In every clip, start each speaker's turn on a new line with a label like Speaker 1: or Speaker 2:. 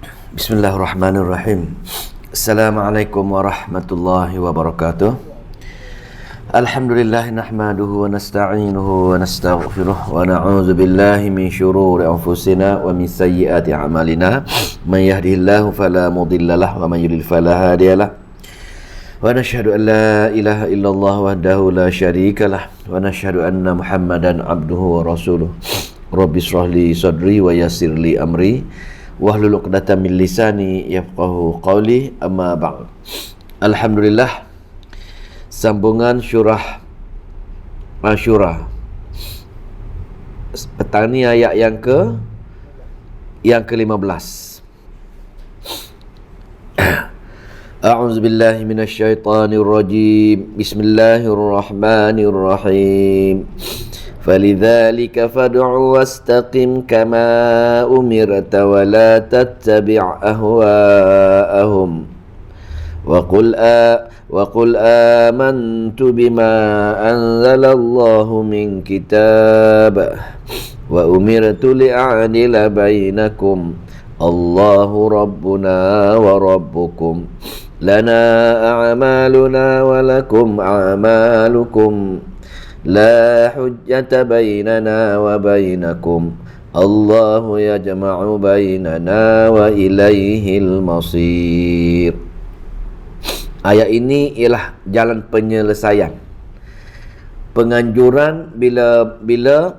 Speaker 1: Bismillahirrahmanirrahim. Assalamualaikum warahmatullahi wabarakatuh. Alhamdulillah nahmaduhu wa nasta'inuhu wa nastaghfiruh wa na'udzu billahi min syururi anfusina wa min sayyiati a'malina. Man yahdihillahu fala mudilla lahu wa man yudlil fala hadiyalah. Wa nashhadu an la ilaha illallah wahdahu la syarika lah wa nashhadu anna Muhammadan abduhu wa rasuluh. Rabbi shrah li sadri wa yassir li amri wahlul 'uqdatam min lisani yafqahu qawli, amma ba'd. Alhamdulillah, sambungan surah Asyura. Petang ni ayat yang ke-15. A'udzu billahi minasyaitonir rajim. Bismillahirrahmanirrahim. فَلِذَلِكَ فَادْعُ وَاسْتَقِمْ كَمَا أُمِرْتَ وَلَا تَتَّبِعْ أَهْوَاءَهُمْ وَقُلْ آمَنْتُ بِمَا أَنزَلَ اللَّهُ مِنْ كِتَابٍ وَأُمِرْتُ لِأَعْدِلَ بَيْنَكُمْ اللَّهُ رَبُّنَا وَرَبُّكُمْ لَنَا أَعْمَالُنَا وَلَكُمْ أَعْمَالُكُمْ لا حجة بيننا وبينكم الله يجمع بيننا وإليه المصير. Ayat ini ialah jalan penyelesaian, penganjuran bila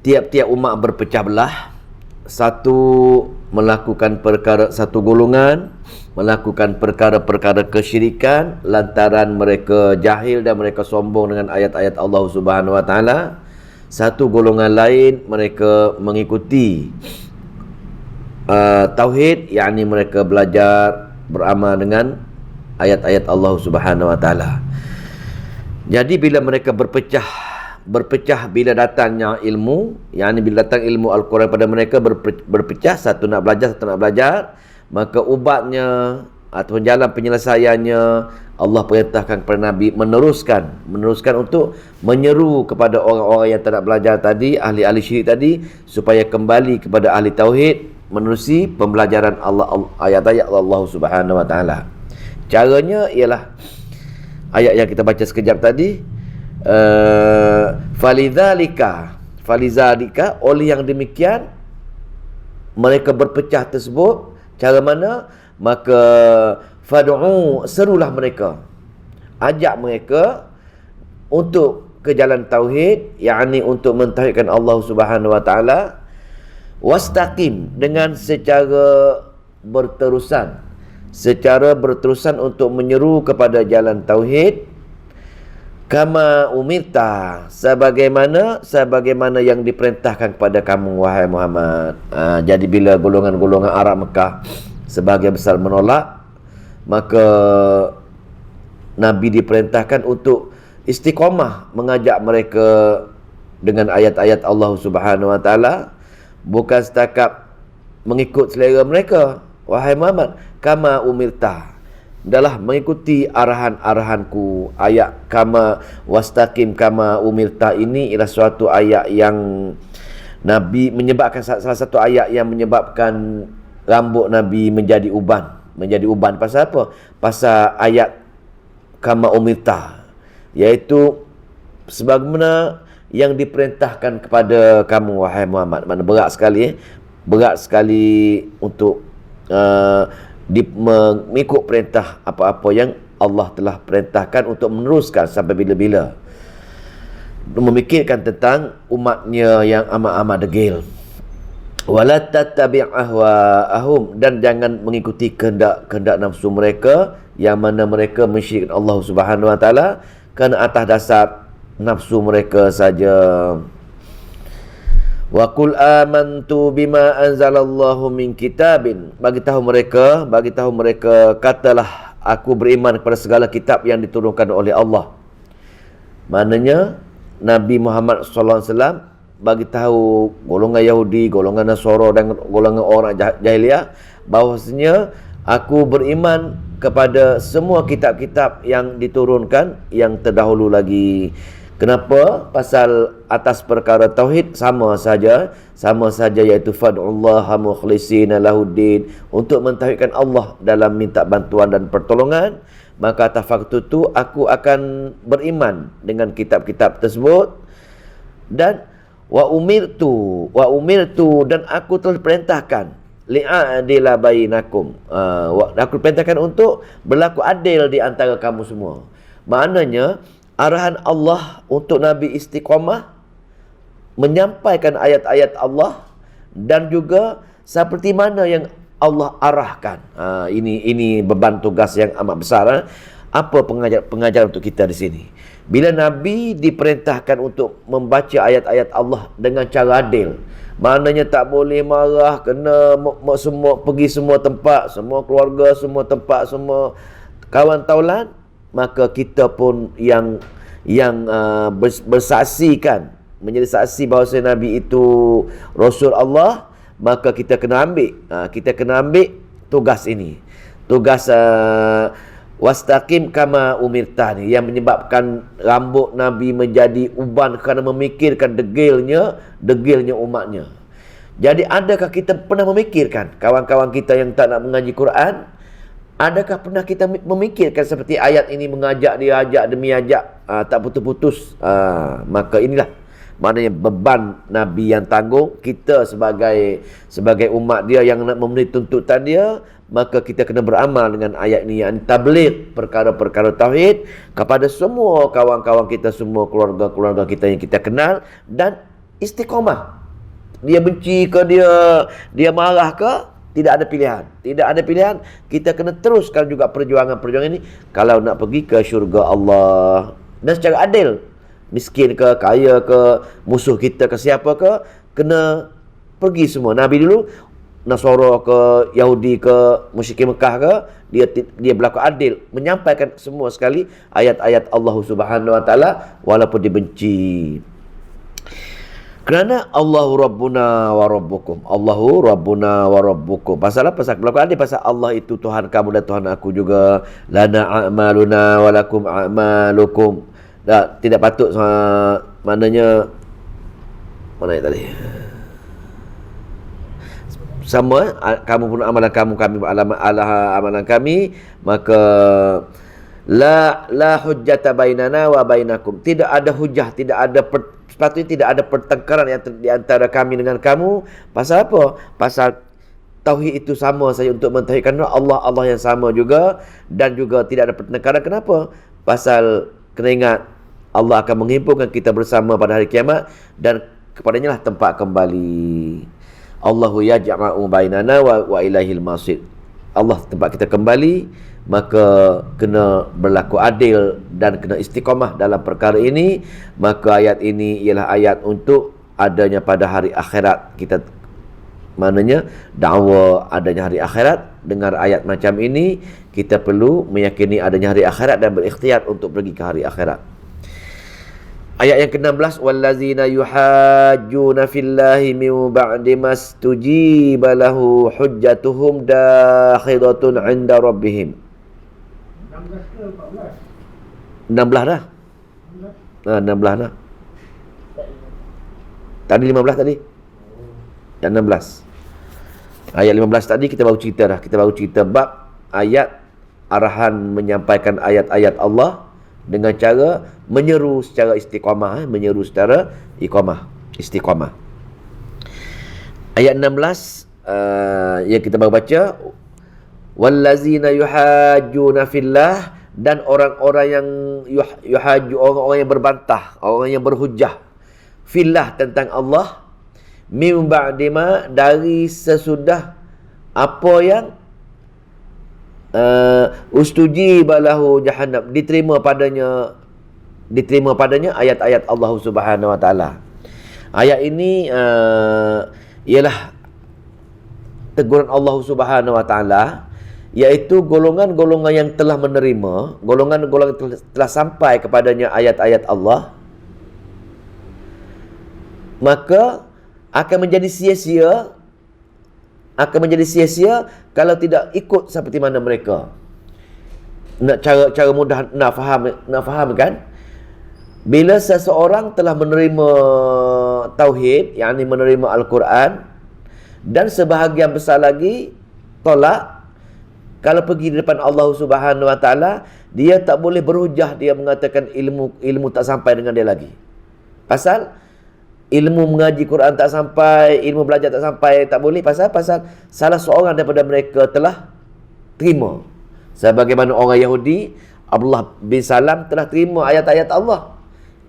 Speaker 1: tiap-tiap umat berpecah belah, satu melakukan perkara, satu golongan melakukan perkara-perkara kesyirikan lantaran mereka jahil dan mereka sombong dengan ayat-ayat Allah Subhanahu Wa Taala. Satu golongan lain mereka mengikuti tauhid, yakni mereka belajar beramal dengan ayat-ayat Allah Subhanahu Wa Taala. Jadi bila mereka berpecah bila datangnya ilmu, yakni bila datang ilmu Al-Quran pada mereka berpecah, satu nak belajar, satu nak belajar, maka ubatnya atau jalan penyelesaiannya Allah perintahkan kepada Nabi meneruskan untuk menyeru kepada orang-orang yang tak nak belajar tadi, ahli-ahli syirik tadi, supaya kembali kepada ahli tauhid, menerusi pembelajaran ayat-ayat Allah Subhanahu Wa Taala. Caranya ialah ayat yang kita baca sekejap tadi, falizalika, oleh yang demikian mereka berpecah tersebut. Cara mana? Maka fad'u, serulah mereka, ajak mereka untuk ke jalan tauhid, yakni untuk mentauhidkan Allah Subhanahu Wa Taala. Wastaqim, dengan secara berterusan untuk menyeru kepada jalan tauhid. Kama umirta, sebagaimana yang diperintahkan kepada kamu wahai Muhammad. Jadi bila golongan-golongan Arab Mekah sebahagian besar menolak, maka Nabi diperintahkan untuk istiqamah mengajak mereka dengan ayat-ayat Allah Subhanahu Wa Taala, bukan setakat mengikut selera mereka. Wahai Muhammad, kama umirta, adalah mengikuti arahan-arahanku. Ayat kama wastaqim kama umirta ini ialah suatu ayat yang Nabi menyebabkan, salah satu ayat yang menyebabkan rambut Nabi menjadi uban. Pasal apa? Pasal ayat kama umirta, iaitu sebagaimana yang diperintahkan kepada kamu wahai Muhammad. Mana berat sekali untuk mengikut perintah apa-apa yang Allah telah perintahkan, untuk meneruskan sampai bila-bila. Memikirkan tentang umatnya yang amat-amat degil. Wala tattabi' ahwaahum, dan jangan mengikuti kehendak nafsu mereka, yang mana mereka mensyirikkan Allah Subhanahu Wa Taala kerana atas dasar nafsu mereka saja. Wa qul amantu bima anzalallahu min kitabin, bagi tahu mereka, katalah aku beriman kepada segala kitab yang diturunkan oleh Allah. Maknanya Nabi Muhammad sallallahu alaihi wasallam bagi tahu golongan Yahudi, golongan Nasara dan golongan orang jahiliah bahawasanya aku beriman kepada semua kitab-kitab yang diturunkan yang terdahulu lagi Kenapa? Pasal atas perkara tauhid sama saja iaitu fad'ullaha mukhlishina lahuddin, untuk mentauhidkan Allah dalam minta bantuan dan pertolongan. Maka atas faktor itu aku akan beriman dengan kitab-kitab tersebut. Dan wa umirtu dan aku telah perintahkan li'adila bainakum, aku perintahkan untuk berlaku adil di antara kamu semua. Maknanya arahan Allah untuk Nabi istiqamah menyampaikan ayat-ayat Allah, dan juga seperti mana yang Allah arahkan. Ini beban tugas yang amat besar. Apa pengajaran untuk kita di sini? Bila Nabi diperintahkan untuk membaca ayat-ayat Allah dengan cara adil, maknanya tak boleh marah, kena semua pergi semua tempat, semua keluarga, semua tempat, semua kawan taulan, maka kita pun yang bersaksikan, menjadi saksi bahawa Nabi itu Rasul Allah, maka kita kena ambil tugas ini, tugas wastaqim kama umirtani, yang menyebabkan rambut Nabi menjadi uban kerana memikirkan degilnya umatnya. Jadi adakah kita pernah memikirkan kawan-kawan kita yang tak nak mengaji Quran? Adakah pernah kita memikirkan seperti ayat ini mengajak dia, ajak demi ajak, tak putus-putus? Maka inilah maknanya beban Nabi yang tanggung. Kita sebagai umat dia yang nak memenuhi tuntutan dia, maka kita kena beramal dengan ayat ini, yang tabligh perkara-perkara tauhid kepada semua kawan-kawan kita, semua keluarga-keluarga kita yang kita kenal, dan istiqamah. Dia benci ke, dia marah ke, tidak ada pilihan. Kita kena teruskan juga perjuangan ini kalau nak pergi ke syurga Allah, dan secara adil. Miskin ke, kaya ke, musuh kita ke, siapa ke, kena pergi semua. Nabi dulu Nasara ke, Yahudi ke, musyrikin Mekah ke, dia berlaku adil, menyampaikan semua sekali ayat-ayat Allah Subhanahu wa taala walaupun dibenci. Kerana Allahu Rabbuna wa Rabbukum. Allahu Rabbuna wa Rabbukum. Pasal apa? Pasal berlaku adil. Pasal Allah itu Tuhan kamu dan Tuhan aku juga. Lana a'maluna wa lakum a'malukum. Tidak patut, maknanya mana ayat tadi? Sama, kamu pun amalan kamu, kami amalan kami, maka la hujjata bainana wa bainakum. Tidak ada hujah, sepatutnya tidak ada pertengkaran di antara kami dengan kamu. Pasal apa? Pasal tauhid itu sama saja, untuk mentauhidkan Allah yang sama juga, dan juga tidak ada pertengkaran. Kenapa? Pasal kena ingat, Allah akan menghimpunkan kita bersama pada hari kiamat, dan kepadanya lah tempat kembali. Allahu yajma'u bainana wa ilaihil masir. Allah tempat kita kembali, maka kena berlaku adil dan kena istiqamah dalam perkara ini. Maka ayat ini ialah ayat untuk adanya pada hari akhirat. Kita maknanya dakwa adanya hari akhirat. Dengar ayat macam ini, kita perlu meyakini adanya hari akhirat dan berikhtiar untuk pergi ke hari akhirat. Ayat yang ke-16, wallazina yuhajjuna fillahi min ba'di mastujiba lahu hujjatuhum dakhiratun 'inda rabbihim.
Speaker 2: 16 ke 14?
Speaker 1: 16 dah. 16 dah. Tadi 15 tadi. Yang 16. Ayat 15 tadi kita baru cerita dah. Kita baru cerita bab ayat arahan menyampaikan ayat-ayat Allah dengan cara menyeru secara istiqamah, menyeru secara istiqamah. Ayat 16 yang kita baru baca, wallazina yuhajjuna fillah, dan orang-orang yang yuhajju, orang-orang yang berbantah, orang yang berhujah fillah tentang Allah, min ba'di ma, dari sesudah apa yang ustujiba lahu jahannam, diterima padanya ayat-ayat Allah Subhanahu wa taala. Ayat ini ialah teguran Allah Subhanahu wa taala, iaitu golongan-golongan yang telah menerima, golongan-golongan telah sampai kepadanya ayat-ayat Allah, maka akan menjadi sia-sia kalau tidak ikut seperti mana mereka. Nak cara mudah nak faham kan? Bila seseorang telah menerima tauhid, yakni menerima Al-Quran, dan sebahagian besar lagi tolak, kalau pergi di depan Allah Subhanahu Wa Taala, dia tak boleh berhujah, dia mengatakan ilmu tak sampai dengan dia lagi. Pasal ilmu mengaji Quran tak sampai, ilmu belajar tak sampai, tak boleh. Pasal salah seorang daripada mereka telah terima. Sebagaimana orang Yahudi, Abdullah bin Salam telah terima ayat-ayat Allah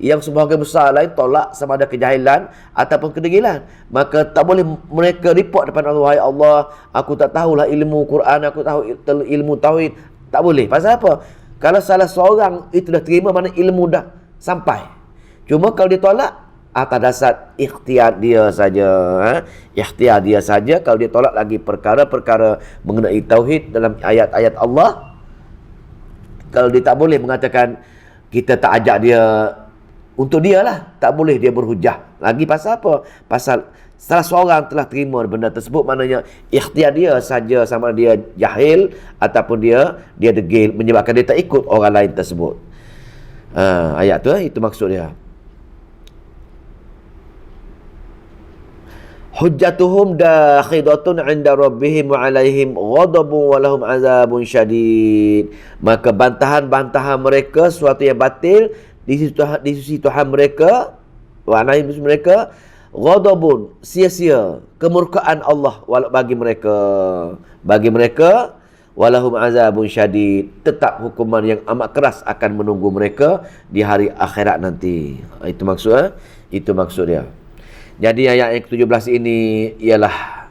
Speaker 1: yang sebahagian besar lain tolak, sama ada kejahilan ataupun kedegilan. Maka tak boleh mereka report depan Allah, "Wahai Allah, aku tak tahulah ilmu Quran, aku tahu ilmu tauhid." Tak boleh. Pasal apa? Kalau salah seorang itu dah terima, mana ilmu dah sampai. Cuma kalau ditolak atas dasar ikhtiar dia saja, ikhtiar dia saja. Kalau dia tolak lagi perkara-perkara mengenai tauhid dalam ayat-ayat Allah, kalau dia tak boleh mengatakan, kita tak ajak dia, untuk dia lah, tak boleh dia berhujah lagi. Pasal apa? Pasal salah seorang telah terima benda tersebut, maknanya ikhtiar dia saja, sama dia jahil ataupun dia degil, menyebabkan dia tak ikut orang lain tersebut. Ayat tu, itu maksud dia. Hujjatuhum dakhidatun 'inda rabbihim wa 'alaihim ghadabun wa lahum 'adzabun syadid. Maka bantahan-bantahan mereka suatu yang batil di sisi Tuhan mereka, wa 'alaihim mereka ghadabun, sia-sia, kemurkaan Allah bagi mereka walahum 'adzabun syadid, tetap hukuman yang amat keras akan menunggu mereka di hari akhirat nanti. Itu maksud dia. Jadi ayat yang ke-17 ini ialah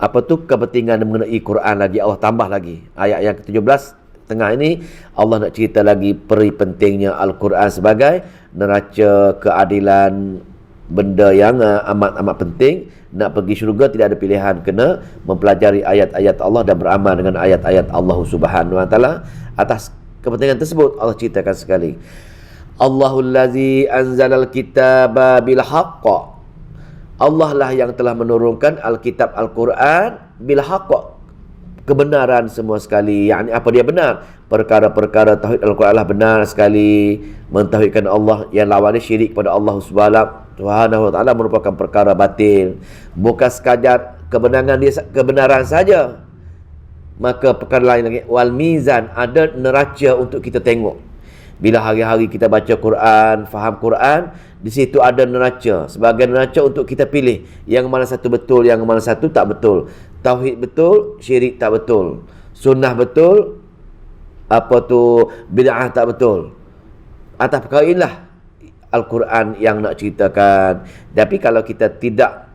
Speaker 1: kepentingan mengenai Quran lagi. Allah tambah lagi. Ayat yang ke-17 tengah ini Allah nak cerita lagi peri pentingnya Al-Quran sebagai neraca keadilan, benda yang amat-amat penting. Nak pergi syurga tidak ada pilihan, kena mempelajari ayat-ayat Allah dan beramal dengan ayat-ayat Allah Subhanahu Wa Taala. Atas kepentingan tersebut Allah ceritakan sekali, Allahul ladzi anzalal kitaba bil haqq. Allah lah yang telah menurunkan Alkitab Al-Quran bil haqq, kebenaran semua sekali. Yakni apa dia benar? Perkara-perkara tauhid Al-Quran lah benar sekali. Mentauhidkan Allah, yang lawannya syirik pada Allah Subhanahu Wa Taala merupakan perkara batil. Bukan sekadar kebenaran saja, maka perkara lain lagi, wal mizan, ada neraca untuk kita tengok. Bila hari-hari kita baca Quran, faham Quran, di situ ada neraca, sebagai neraca untuk kita pilih yang mana satu betul, yang mana satu tak betul. Tauhid betul, syirik tak betul. Sunnah betul, bid'ah tak betul. Atas perkara inilah Al-Quran yang nak ceritakan. Tapi kalau kita tidak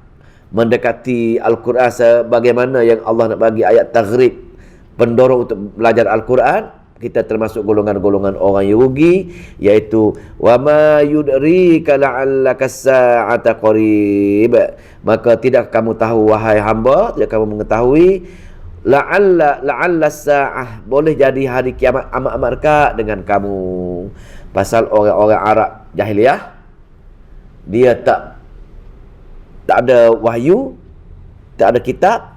Speaker 1: mendekati Al-Quran sebagaimana yang Allah nak bagi ayat taghrib, pendorong untuk belajar Al-Quran, kita termasuk golongan-golongan orang yang rugi, iaitu wa ma yudrika la'allaka sa'ata qarib. Maka tidak kamu tahu, wahai hamba, tidak kamu mengetahui, la'alla sa'ah, boleh jadi hari kiamat amat-amat dekat dengan kamu. Pasal orang-orang Arab jahiliyah, dia tak ada wahyu, tak ada kitab.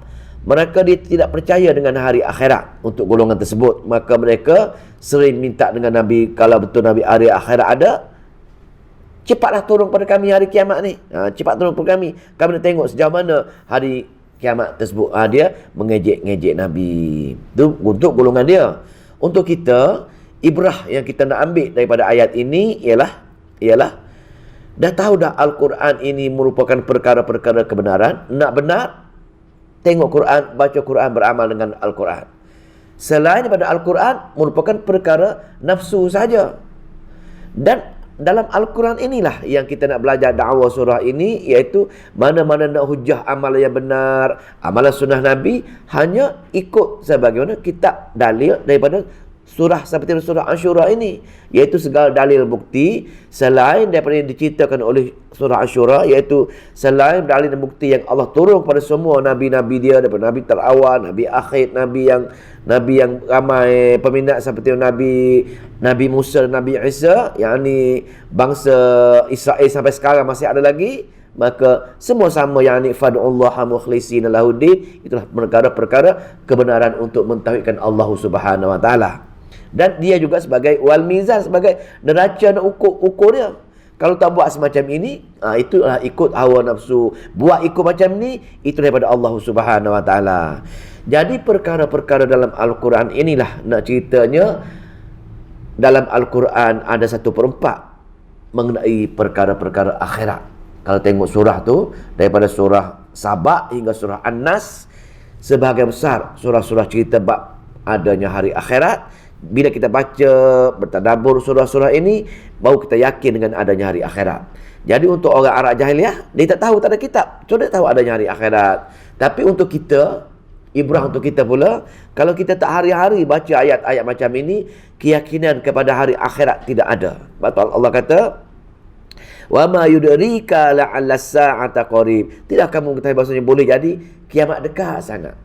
Speaker 1: Mereka dia tidak percaya dengan hari akhirat untuk golongan tersebut. Maka mereka sering minta dengan Nabi, kalau betul Nabi hari akhirat ada, cepatlah turun pada kami hari kiamat ni. Cepat turun pada kami. Kami nak tengok sejauh mana hari kiamat tersebut. Dia mengejek-ngejek Nabi. Itu untuk golongan dia. Untuk kita, ibrah yang kita nak ambil daripada ayat ini ialah dah tahu dah Al-Quran ini merupakan perkara-perkara kebenaran. Nak benar, tengok Quran, baca Quran, beramal dengan Al-Quran. Selain daripada Al-Quran merupakan perkara nafsu saja. Dan dalam Al-Quran inilah yang kita nak belajar dakwah surah ini, iaitu mana-mana nak hujah amalan yang benar, amalan sunnah Nabi, hanya ikut sebagaimana kitab dalil daripada surah seperti surah Ashura ini, iaitu segala dalil bukti selain daripada yang diceritakan oleh surah Ashura, iaitu selain dalil dan bukti yang Allah turun kepada semua nabi-nabi dia, daripada nabi terawal, nabi akhir, nabi yang ramai peminat seperti Nabi Musa dan Nabi Isa, yakni bangsa Israel sampai sekarang masih ada lagi. Maka semua sama, yakni fad'ullaha mukhlishina lahuddin. Itulah perkara-perkara kebenaran untuk mentauhidkan Allah Subhanahu Wa Taala. Dan dia juga sebagai wal mizan, sebagai neraca nak ukur dia. Kalau tak buat semacam ini, itulah ikut hawa nafsu. Buat ikut macam ni, itu daripada Allah Subhanahu Wa Taala. Jadi perkara-perkara dalam Al-Quran inilah nak ceritanya. Dalam Al-Quran ada 1/4 mengenai perkara-perkara akhirat. Kalau tengok surah tu, daripada surah Sabah hingga surah An-Nas, sebahagian besar surah-surah cerita bab adanya hari akhirat. Bila kita baca, bertadabbur surah-surah ini, baru kita yakin dengan adanya hari akhirat. Jadi untuk orang Arab jahiliah, dia tak tahu, tak ada kitab, so dia tahu adanya hari akhirat. Tapi untuk kita, ibrah untuk kita pula, kalau kita tak hari-hari baca ayat-ayat macam ini, keyakinan kepada hari akhirat tidak ada. Betul Allah kata, wa ma yudrika la'alla as-sa'ata qarib. Tidak kamu ketahui bahasanya boleh jadi kiamat dekat sangat.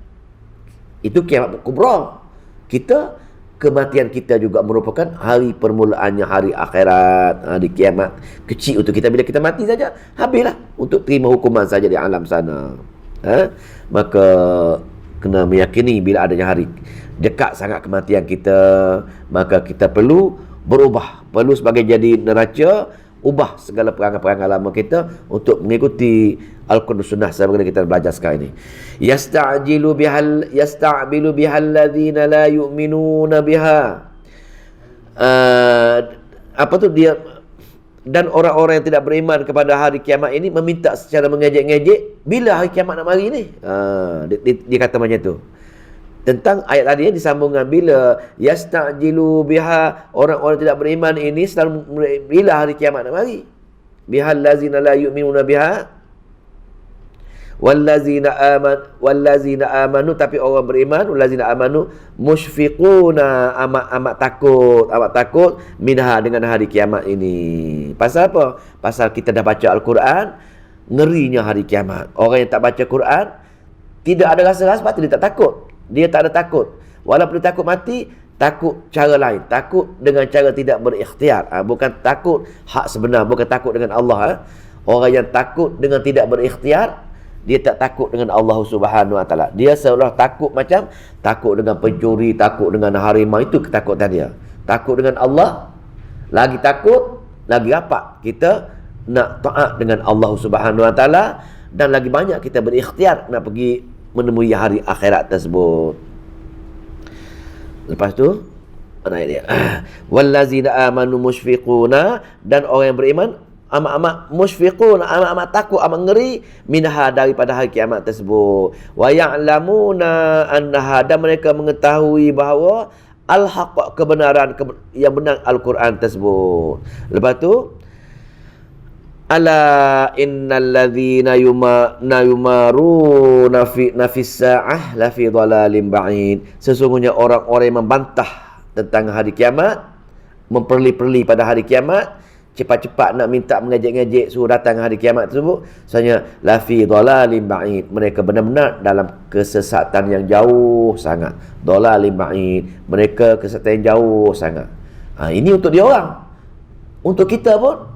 Speaker 1: Itu kiamat kubra. Kematian kita juga merupakan hari permulaannya hari akhirat, hari kiamat kecil untuk kita. Bila kita mati saja, habislah untuk terima hukuman saja di alam sana. Maka kena meyakini bila adanya hari dekat sangat kematian kita, maka kita perlu berubah, perlu sebagai jadi neraca, ubah segala perangai-perangai lama kita untuk mengikuti Al-Quran Sunnah sebagaimana kita belajar sekarang ini. Yasta'bilu bihal ladzina la yu'minuna biha. Apa tu dia, dan orang-orang yang tidak beriman kepada hari kiamat ini meminta secara mengejek-ngejek bila hari kiamat nak mari ni. Dia kata macam tu. Tentang ayat tadi disambungkan bila yasta'jilu biha, orang-orang tidak beriman ini selalu bila hari kiamat nak mari. Bihal ladzina la yu'minuna biha wallazina amanu, tapi orang beriman, wallazina amanu musyfiquna, amat takut minha, dengan hari kiamat ini. Pasal apa? Pasal kita dah baca Al-Quran, ngerinya hari kiamat. Orang yang tak baca Quran tidak ada rasa-rasa, pasti dia tak takut. Dia tak ada takut. Walaupun dia takut mati, takut cara lain, takut dengan cara tidak berikhtiar. Bukan takut hak sebenar, bukan takut dengan Allah. Orang yang takut dengan tidak berikhtiar, dia tak takut dengan Allah Subhanahu Wa Taala. Dia seolah takut macam takut dengan pencuri, takut dengan harimau. Itu ketakutan dia. Takut dengan Allah, lagi takut, lagi rapat kita nak taat dengan Allah Subhanahu Wa Taala, dan lagi banyak kita berikhtiar nak pergi menemui hari akhirat tersebut. Lepas tu mana ayat dia? Wallazina amanu musyfiquna, dan orang yang beriman amat musyfiqun, amat takut, amat ngeri minha, daripada hari kiamat tersebut. Wa ya'lamuna annaha, dan mereka mengetahui bahawa al-haq, kebenaran yang benar Al-Quran tersebut. Lepas tu ala innal ladzina yumaruna fi nafis sa'ah la fi dhalalim ba'id. Sesungguhnya orang-orang yang membantah tentang hari kiamat, memperli-perli pada hari kiamat, cepat-cepat nak minta mengejek-ngejek suruh datang hari kiamat tersebut, sebenarnya la fi dhalalim ba'id, mereka benar-benar dalam kesesatan yang jauh sangat. Dhalalim ba'id, mereka kesesatan yang jauh sangat. Ini untuk dia orang. Untuk kita pun,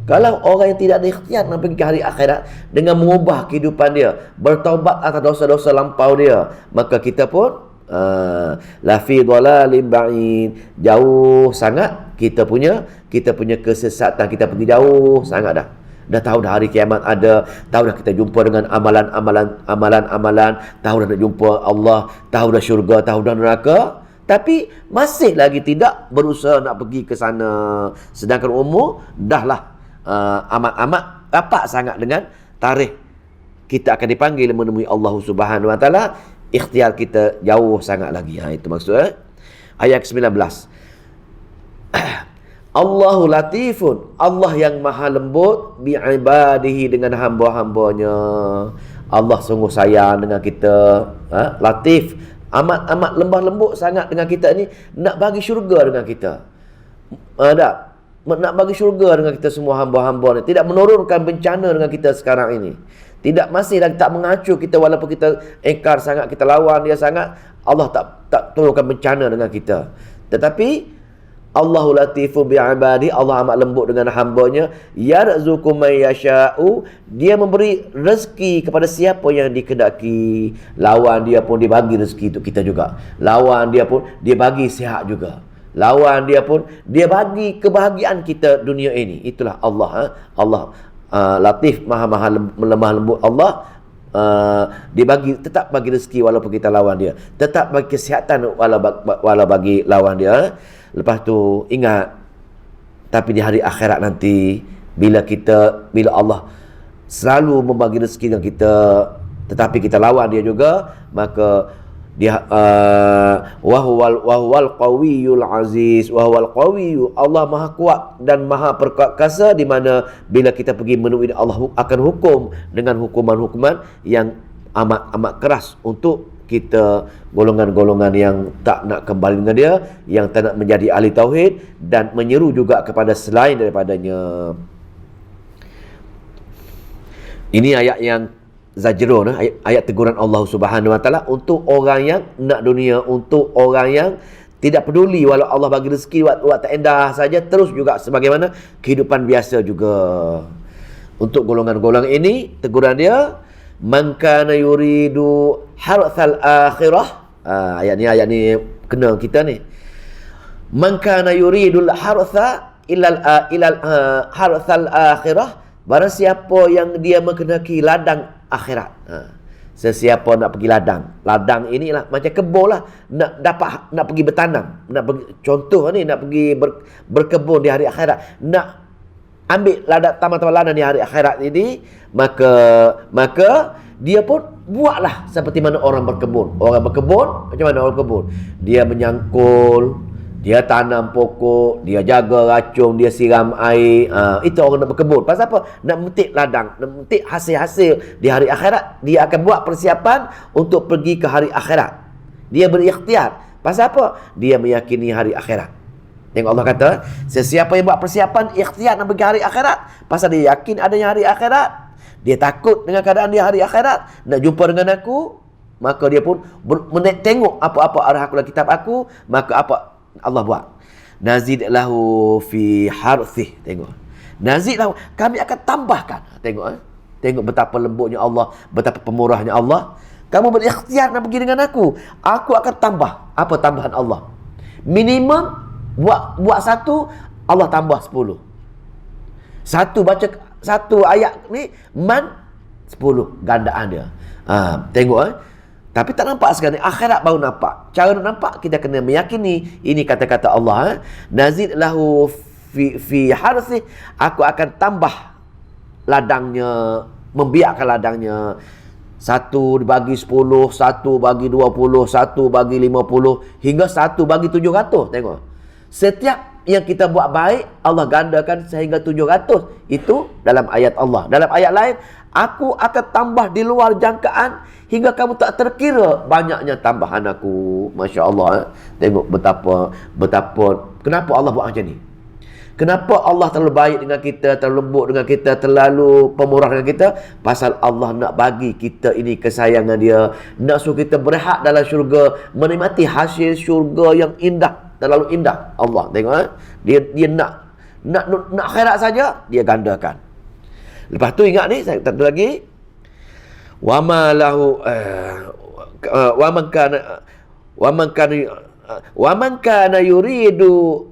Speaker 1: kalau orang yang tidak ada ikhtiar nak pergi ke hari akhirat dengan mengubah kehidupan dia, bertaubat atas dosa-dosa lampau dia, maka kita pun la fi dhalalim ba'id, jauh sangat kita punya kesesatan, kita pergi jauh sangat dah tahu dah hari kiamat ada, tahu dah kita jumpa dengan amalan, tahu dah nak jumpa Allah, tahu dah syurga, tahu dah neraka, tapi masih lagi tidak berusaha nak pergi ke sana, sedangkan umur dahlah amat rapat sangat dengan tarikh kita akan dipanggil menemui Allah Subhanahu Wa Taala. Ikhtiar kita jauh sangat lagi. Itu maksudnya ayat ke-19. Allahu latifun, Allah yang maha lembut, bi'ibadihi, dengan hamba-hambanya. Allah sungguh sayang dengan kita. Latif, amat lembah lembut sangat dengan kita ni, nak bagi syurga dengan kita. Nak bagi syurga dengan kita semua hamba-hamba ni. Tidak menurunkan bencana dengan kita sekarang ini. Tidak, masih lagi tak mengacu kita, walaupun kita engkar sangat, kita lawan dia sangat, Allah tak turunkan bencana dengan kita. Tetapi Allahu latifu bi'ibadi, Allah amat lembut dengan hambanya. Yarzuqu man yasha'u, dia memberi rezeki kepada siapa yang dikehendaki. Lawan dia pun dia bagi rezeki untuk kita juga. Lawan dia pun dia bagi sihat juga. lawan dia pun dia bagi kebahagiaan kita dunia ini. Itulah Allah. Allah latif, maha lemah lembut. Allah dia tetap bagi rezeki walaupun kita lawan dia, tetap bagi kesihatan walau bagi lawan dia. Lepas tu ingat, tapi di hari akhirat nanti bila Allah selalu membagi rezeki dengan kita, tetapi kita lawan dia juga, maka dia wahwal qawiyul aziz, wahwal qawiyyu, Allah maha kuat dan maha perkasa, di mana bila kita pergi menemui Allah akan hukum dengan hukuman-hukuman yang amat keras untuk kita, golongan-golongan yang tak nak kembali dengan dia, yang tak nak menjadi ahli tauhid dan menyeru juga kepada selain daripadanya. Ini ayat yang zajrun, ayat teguran Allah Subhanahu Wa Taala untuk orang yang nak dunia, untuk orang yang tidak peduli walau Allah bagi rezeki waktu endah saja, terus juga sebagaimana kehidupan biasa juga. Untuk golongan-golongan ini teguran dia, man kana yuridu harthal akhirah. Ayat ni kena kita ni. Man kana yuridul hartha ilal harthal akhirah, barang siapa yang dia menghendaki ladang akhirat. Sesiapa nak pergi ladang inilah macam kebun lah, nak pergi bertanam, nak pergi, contoh ni nak pergi berkebun di hari akhirat, nak ambil taman-taman ladang di hari akhirat ini, maka dia pun buatlah seperti mana orang berkebun. Orang berkebun macam mana orang berkebun? Dia menyangkul, dia tanam pokok, dia jaga racun, dia siram air. Itu orang nak berkebun. Pasal apa? Nak memetik ladang, nak memetik hasil-hasil di hari akhirat. Dia akan buat persiapan untuk pergi ke hari akhirat. Dia berikhtiar. Pasal apa? Dia meyakini hari akhirat. Tengok Allah kata, sesiapa yang buat persiapan ikhtiar nak pergi hari akhirat, pasal dia yakin adanya hari akhirat, dia takut dengan keadaan di hari akhirat, nak jumpa dengan aku, maka dia pun tengok apa-apa arah aku dalam kitab aku, maka apa Allah buat, nazid lahu fi harthih. Tengok, nazid lahu, kami akan tambahkan. Tengok betapa lembutnya Allah, betapa pemurahnya Allah. Kamu berikhtiar nak pergi dengan aku akan tambah. Apa tambahan Allah? Minimum buat satu, Allah tambah 10. Baca satu ayat ni, man 10 gandaan dia. Tengok tapi tak nampak sekarang ni, akhirat baru nampak. Cara nak nampak, kita kena meyakini ini kata-kata Allah. Nazid lahu fi harthi, aku akan tambah ladangnya, membiakkan ladangnya. 1 bagi 10, 1 bagi 20, 1 bagi 50, hingga 1 bagi 700. Tengok, setiap yang kita buat baik, Allah gandakan sehingga 700. Itu dalam ayat Allah. Dalam ayat lain, aku akan tambah di luar jangkaan hingga kamu tak terkira banyaknya tambahan aku. Masya Allah. Tengok betapa kenapa Allah buat macam ni. Kenapa Allah terlalu baik dengan kita, terlalu lembut dengan kita, terlalu pemurah dengan kita? Pasal Allah nak bagi kita ini kesayangan dia, nak suruh kita berehat dalam syurga, menikmati hasil syurga yang indah, terlalu indah. Allah tengok, dia nak akhirat saja, dia gandakan. Lepas tu ingat ni, saya satu lagi, wa ma lahu wa man kana yuridu,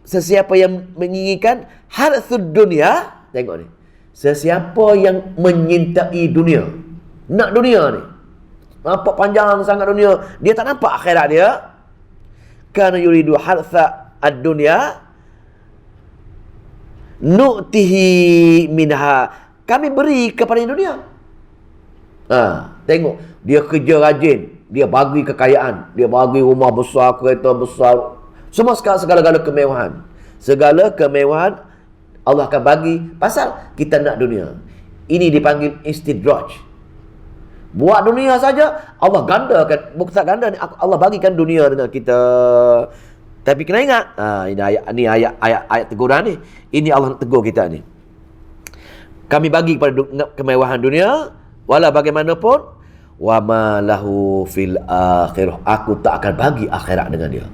Speaker 1: sesiapa yang menginginkan harthud dunia. Tengok ni, sesiapa yang menyintai dunia, nak dunia ni, nampak panjang sangat dunia, dia tak nampak akhirat dia. Kana yuridu hartha ad-dunya nu'tihi minha, kami beri kepada dunia. Tengok, dia kerja rajin, dia bagi kekayaan, dia bagi rumah besar, kereta besar, semua segala-gala kemewahan. Segala kemewahan Allah akan bagi pasal kita nak dunia. Ini dipanggil istidraj. Buat dunia saja, Allah gandakan. Bukan ganda ni, Allah bagikan dunia dengan kita. Tapi kena ingat, ini ayat teguran ni. Ini Allah nak tegur kita ni. Kami bagi kepada kemewahan dunia, walau bagaimanapun, wa ma lahu fil akhirah, aku tak akan bagi akhirat dengan dia.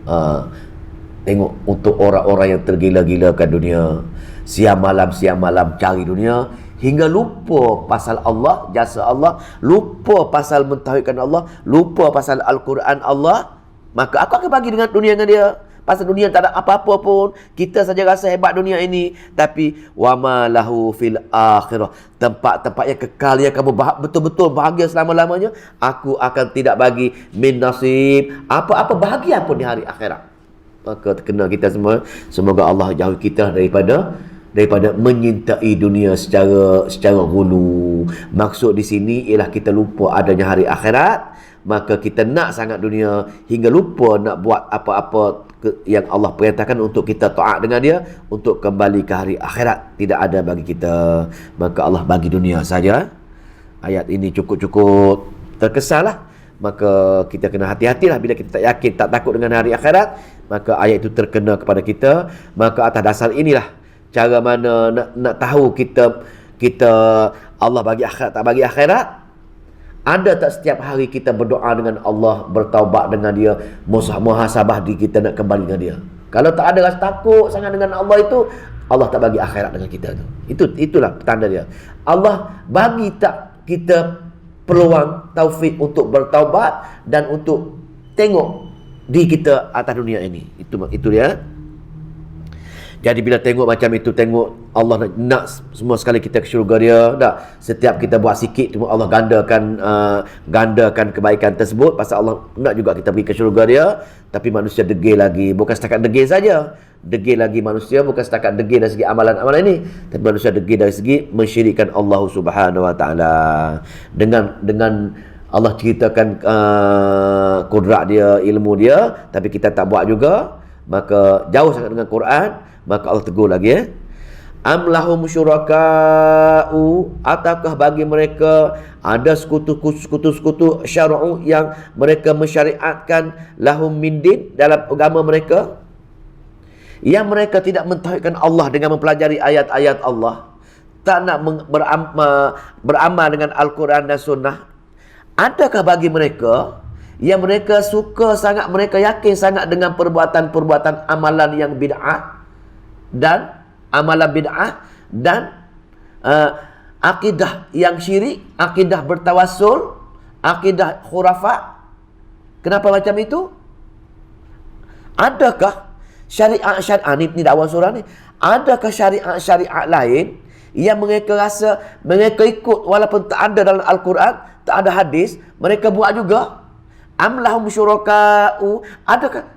Speaker 1: Tengok, untuk orang-orang yang tergila-gilakan dunia, siang malam cari dunia, hingga lupa pasal Allah, jasa Allah, lupa pasal mentauhidkan Allah, lupa pasal Al-Quran Allah, maka aku akan bagi dengan dunia dengan dia. Pasal dunia tak ada apa-apa pun. Kita saja rasa hebat dunia ini. Tapi wama lahu fil akhirah. Tempat-tempat yang kekal yang kamu betul-betul bahagia selama-lamanya, aku akan tidak bagi min nasib. Apa-apa bahagia pun di hari akhirat. Maka kena kita semua, semoga Allah jauh kita daripada menyintai dunia secara hulu. Maksud di sini ialah kita lupa adanya hari akhirat. Maka kita nak sangat dunia hingga lupa nak buat apa-apa yang Allah perintahkan untuk kita taat dengan dia, untuk kembali ke hari akhirat tidak ada bagi kita. Maka Allah bagi dunia saja. Ayat ini cukup-cukup terkesan lah. Maka kita kena hati-hatilah bila kita tak yakin, tak takut dengan hari akhirat. Maka ayat itu terkena kepada kita. Maka atas dasar inilah cara mana nak tahu kita Allah bagi akhirat tak bagi akhirat. Ada tak setiap hari kita berdoa dengan Allah, bertaubat dengan dia, muhasabah diri kita nak kembali dengan dia. Kalau tak ada rasa takut sangat dengan Allah itu, Allah tak bagi akhirat dengan kita tu. Itulah tanda dia. Allah bagi tak kita peluang taufik untuk bertaubat dan untuk tengok diri kita atas dunia ini. Itu dia. Jadi bila tengok macam itu, tengok Allah nak semua sekali kita ke syurga dia. Tak, setiap kita buat sikit tu Allah gandakan kebaikan tersebut. Pasal Allah nak juga kita pergi ke syurga dia. Tapi manusia degil lagi. Bukan setakat degil saja. Degil lagi manusia bukan setakat degil dari segi amalan-amalan ini. Tapi manusia degil dari segi mensyirikkan Allah Subhanahu Wa Taala. Dengan Allah ceritakan kudrat dia, ilmu dia, tapi kita tak buat juga. Maka jauh sangat dengan Quran. Maka Allah tegur lagi am lahum syuraka'u, ataukah bagi mereka ada sekutu syar'u yang mereka mensyariatkan lahum min din dalam agama mereka, yang mereka tidak mentauhidkan Allah dengan mempelajari ayat-ayat Allah, tak nak beramal dengan Al-Quran dan Sunnah. Adakah bagi mereka yang mereka suka sangat, mereka yakin sangat dengan perbuatan-perbuatan amalan yang bid'ah dan amalan bid'ah dan akidah yang syirik, akidah bertawassul, akidah khurafat? Kenapa macam itu? Adakah syariat ni dakwah surah ni, adakah syariat lain yang mereka rasa mereka ikut walaupun tak ada dalam Al-Quran, tak ada hadis, mereka buat juga? Am lahum syuraka'u, adakah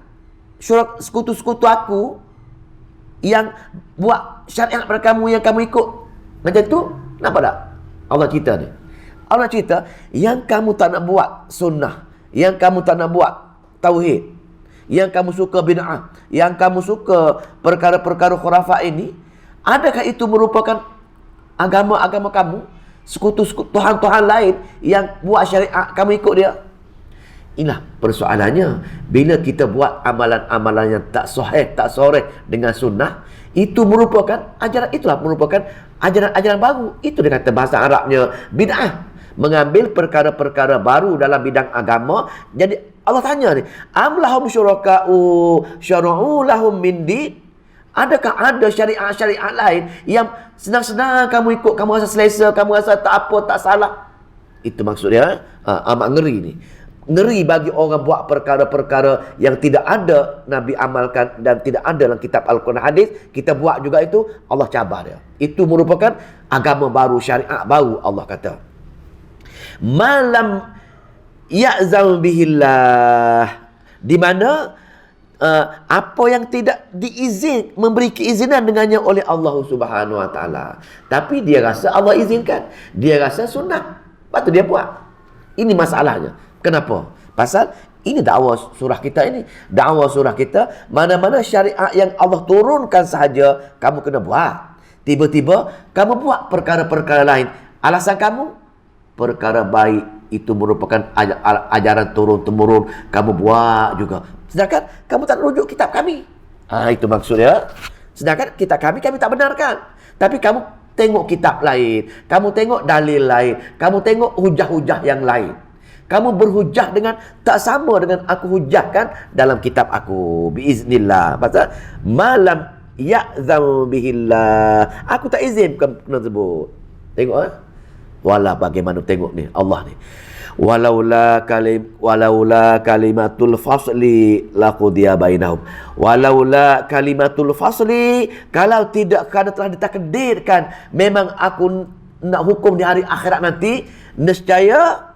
Speaker 1: sekutu-sekutu aku yang buat syariat pada kamu yang kamu ikut? Macam tu, nampak tak? Allah cerita ni. Allah cerita, yang kamu tak nak buat sunnah, yang kamu tak nak buat tauhid, yang kamu suka bid'ah, yang kamu suka perkara-perkara khurafat ini, adakah itu merupakan agama-agama kamu? Sekutu-sekutu Tuhan-Tuhan lain yang buat syariat kamu ikut dia? Inilah persoalannya. Bila kita buat amalan-amalan yang tak sahih, tak soreh dengan sunnah, itu merupakan ajaran, itulah merupakan ajaran-ajaran baru. Itu dia kata bahasa Arabnya bid'ah. Mengambil perkara-perkara baru dalam bidang agama. Jadi Allah tanya ni, am lahum syuraka'u syara'u lahum min din, adakah ada syariat-syariat lain yang senang-senang kamu ikut, kamu rasa selesa, kamu rasa tak apa, tak salah? Itu maksud dia. Amat ngeri ni. Ngeri bagi orang buat perkara-perkara yang tidak ada Nabi amalkan dan tidak ada dalam kitab Al-Quran hadis, kita buat juga itu, Allah cabar dia. Itu merupakan agama baru, syariat baru. Allah kata malam ya'zam bihillah, di mana apa yang tidak memberi keizinan dengannya oleh Allah Subhanahu Wa Taala, tapi dia rasa Allah izinkan, dia rasa sunnah, patut dia buat. Ini masalahnya. Kenapa? Pasal ini dakwah surah kita ini. Dakwah surah kita, mana-mana syariat yang Allah turunkan sahaja kamu kena buat. Tiba-tiba kamu buat perkara-perkara lain. Alasan kamu perkara baik, itu merupakan ajaran turun-temurun, kamu buat juga. Sedangkan kamu tak rujuk kitab kami. Itu maksudnya. Sedangkan kitab kami tak benarkan. Tapi kamu tengok kitab lain, kamu tengok dalil lain, kamu tengok hujah-hujah yang lain. Kamu berhujah dengan tak sama dengan aku hujahkan dalam kitab aku, biiznillah. Pasal malam ya'zam bihillah, aku tak izin kena sebut. Tengok Walah bagaimana tengok ni Allah ni. walaula kalimatul fasli laqudiya bainahum. Walaula kalimatul fasli, kalau tidak kerana telah ditakdirkan memang aku nak hukum di hari akhirat nanti, nescaya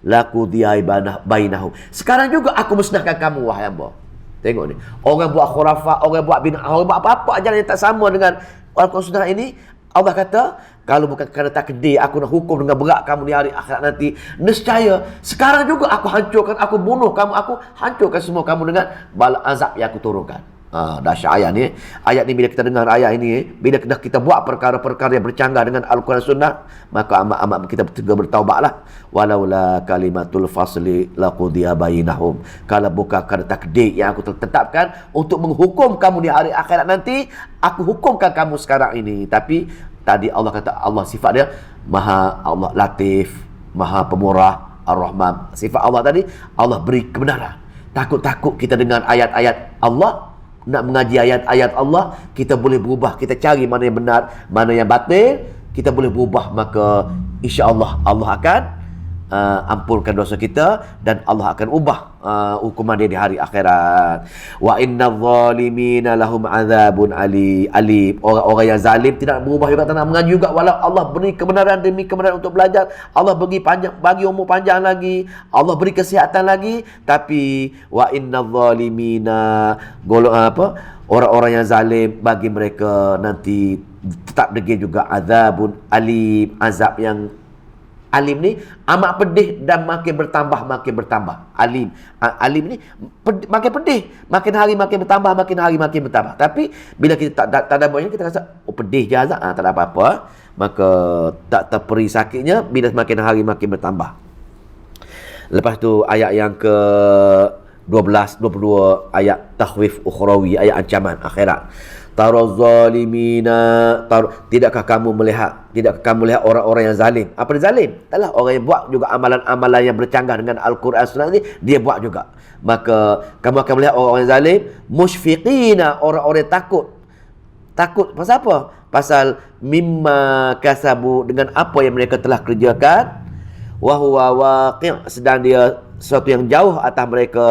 Speaker 1: laqudiya bainahum. Sekarang juga aku musnahkan kamu, wahai hamba. Tengok ni, orang buat khurafat, orang buat bid'ah, orang buat apa-apa ajaran yang tak sama dengan Al-Quran Sunnah ini. Allah kata, kalau bukan kerana takdir aku nak hukum dengan berat kamu di hari akhirat nanti, nescaya sekarang juga aku hancurkan, aku bunuh kamu, aku hancurkan semua kamu dengan bala azab yang aku turunkan. Dahsyat ayat ni. Ayat ni bila kita dengar ayat ini, bila kita buat perkara-perkara yang bercanggah dengan Al-Quran Sunnah, maka amat-amat kita segera bertaubatlah. Walaula kalimatul fasli laqudiya bainahum. Kalau bukan kerana takdir yang aku tetapkan untuk menghukum kamu di hari akhirat nanti, aku hukumkan kamu sekarang ini. Tapi tadi Allah kata, Allah sifat dia Maha Allah Latif, Maha Pemurah, Ar-Rahman. Sifat Allah tadi, Allah beri kebenaran. Takut-takut kita dengar ayat-ayat Allah, nak mengaji ayat-ayat Allah, kita boleh berubah, kita cari mana yang benar, mana yang batil, kita boleh berubah, maka insya-Allah Allah akan ampunkan dosa kita dan Allah akan ubah hukuman dia di hari akhirat. Wa innadh zalimina lahum adzabun alim. Orang-orang yang zalim tidak berubah juga, tak nak mengaji juga, walau Allah beri kebenaran demi kebenaran untuk belajar, Allah bagi umur panjang lagi, Allah beri kesihatan lagi, tapi wa innadh zalimina, orang-orang yang zalim, bagi mereka nanti tetap degil juga azabun alim, azab yang alim ni amat pedih dan makin bertambah. Alim ni makin pedih, makin hari makin bertambah, makin hari makin bertambah. Tapi bila kita tak ada buatnya, kita rasa pedih je azab, tak ada apa-apa, maka tak terperi sakitnya bila makin hari makin bertambah. Lepas tu ayat yang ke 12, 22, ayat takhwif ukhrawi, ayat ancaman akhirat. Tidakkah kamu melihat orang-orang yang zalim? Apa dia zalim? Taklah orang yang buat juga amalan-amalan yang bercanggah dengan Al-Quran Sunnah ni, dia buat juga. Maka kamu akan melihat orang-orang yang zalim, musyfiqina, orang-orang yang takut pasal apa? Pasal mimma kasabu, dengan apa yang mereka telah kerjakan, wa huwa waqi', sedang dia sesuatu yang jauh atas mereka.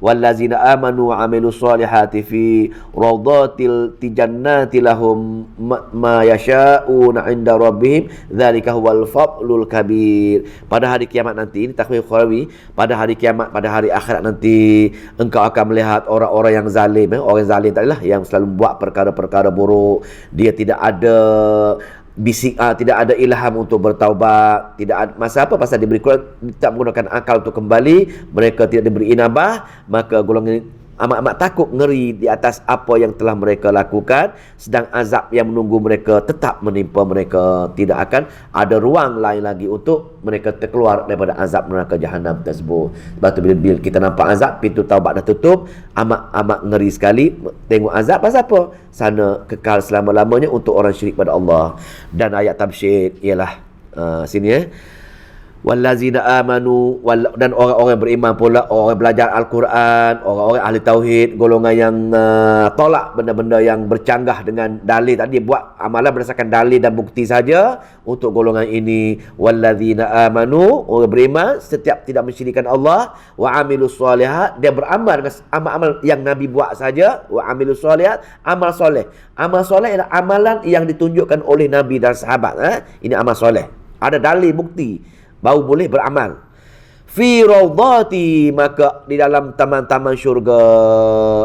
Speaker 1: Wallazina amanu wa amilus solihati fi rawdatil tijannati lahum ma yasha'una 'inda rabbihim dzalika huwal fadlul kabir. Pada hari kiamat nanti, ini takhwif kharawi, pada hari kiamat, pada hari akhirat nanti, engkau akan melihat orang-orang yang zalim. Orang zalim tadilah yang selalu buat perkara-perkara buruk, dia tidak ada tidak ada ilham untuk bertaubat, tidak ada masa apa, pasal diberi Quran, tak menggunakan akal untuk kembali, mereka tidak diberi inabah, maka golongan ini amat-amat takut, ngeri di atas apa yang telah mereka lakukan, sedang azab yang menunggu mereka tetap menimpa mereka, tidak akan ada ruang lain lagi untuk mereka terkeluar daripada azab neraka jahanam tersebut. Sebab tu bila kita nampak azab, pintu taubat dah tutup, amat ngeri sekali. Tengok azab pasal apa? Sana kekal selama-lamanya untuk orang syirik pada Allah. Dan ayat tabsyir ialah sini wallazina amanu, dan orang-orang beriman pula, orang belajar Al-Quran, orang-orang ahli tauhid, golongan yang tolak benda-benda yang bercanggah dengan dalil tadi, buat amalan berdasarkan dalil dan bukti saja. Untuk golongan ini, wallazina amanu, orang beriman, setiap tidak mensyirikkan Allah, wa amilus solihat, dia beramal dengan amal-amal yang Nabi buat saja, wa amilus solihat, amal soleh. Amal soleh ialah amalan yang ditunjukkan oleh Nabi dan sahabat. Ini amal soleh, ada dalil bukti baru boleh beramal. Fi rawdati, maka di dalam taman-taman syurga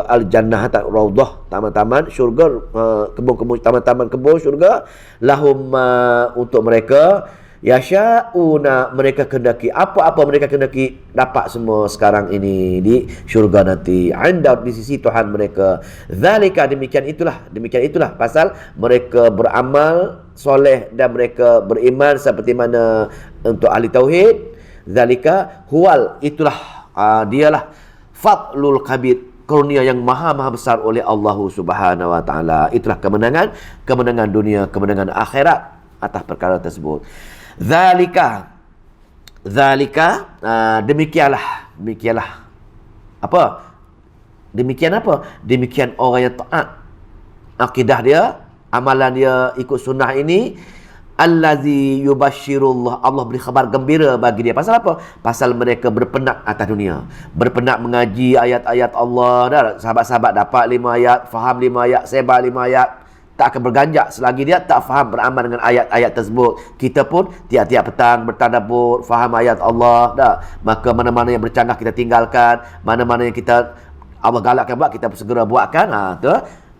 Speaker 1: al-jannah, rawdah, taman-taman syurga, kebun-kebun, taman-taman kebun syurga, lahum, untuk mereka, yasha'una, mereka kehendaki, apa-apa mereka kehendaki dapat semua sekarang ini di syurga nanti, anda di sisi Tuhan mereka. Zalika, demikian itulah pasal mereka beramal soleh dan mereka beriman seperti mana untuk ahli tauhid. Zalika huwal, itulah dialah fadlul kabir, karunia yang maha besar oleh Allah Subhanahu wa taala. Itulah kemenangan dunia, kemenangan akhirat atas perkara tersebut. Zalika, demikianlah apa? Demikian orang yang taat, akidah dia, amalan dia ikut sunnah ini, Allazi yubashshirullah, Allah beri khabar gembira bagi dia. Pasal apa? Pasal mereka berpenat atas dunia, berpenat mengaji ayat-ayat Allah. Dah sahabat-sahabat dapat 5 ayat, faham 5 ayat, sebar 5 ayat, tak akan berganjak selagi dia tak faham beramal dengan ayat-ayat tersebut. Kita pun tiap-tiap petang bertadabbur, faham ayat Allah dah. Maka mana-mana yang bercanggah kita tinggalkan, mana-mana yang kita Allah galakkan buat, kita segera buatkan. Tu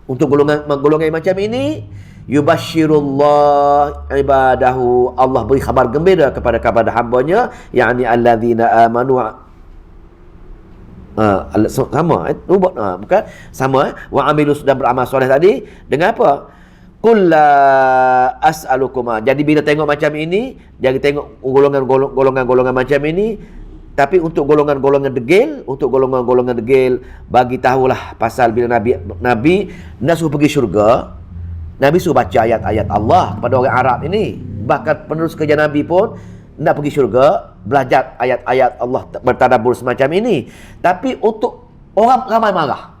Speaker 1: untuk golongan macam ini, yubashshirullah ibadahu, Allah beri khabar gembira kepada hambanya, yakni allazina amanu. Sama bukan sama wa amilu, sudah beramal soleh tadi dengan apa? Qul la as'alukum. Jadi bila tengok macam ini, jangan tengok golongan macam ini, tapi untuk golongan-golongan degil, bagi tahulah pasal bila Nabi nak suruh pergi syurga, Nabi suruh baca ayat-ayat Allah kepada orang Arab ini. Bahkan penerus kerja Nabi pun nak pergi syurga, belajar ayat-ayat Allah, bertadabbur semacam ini. Tapi untuk orang ramai marah.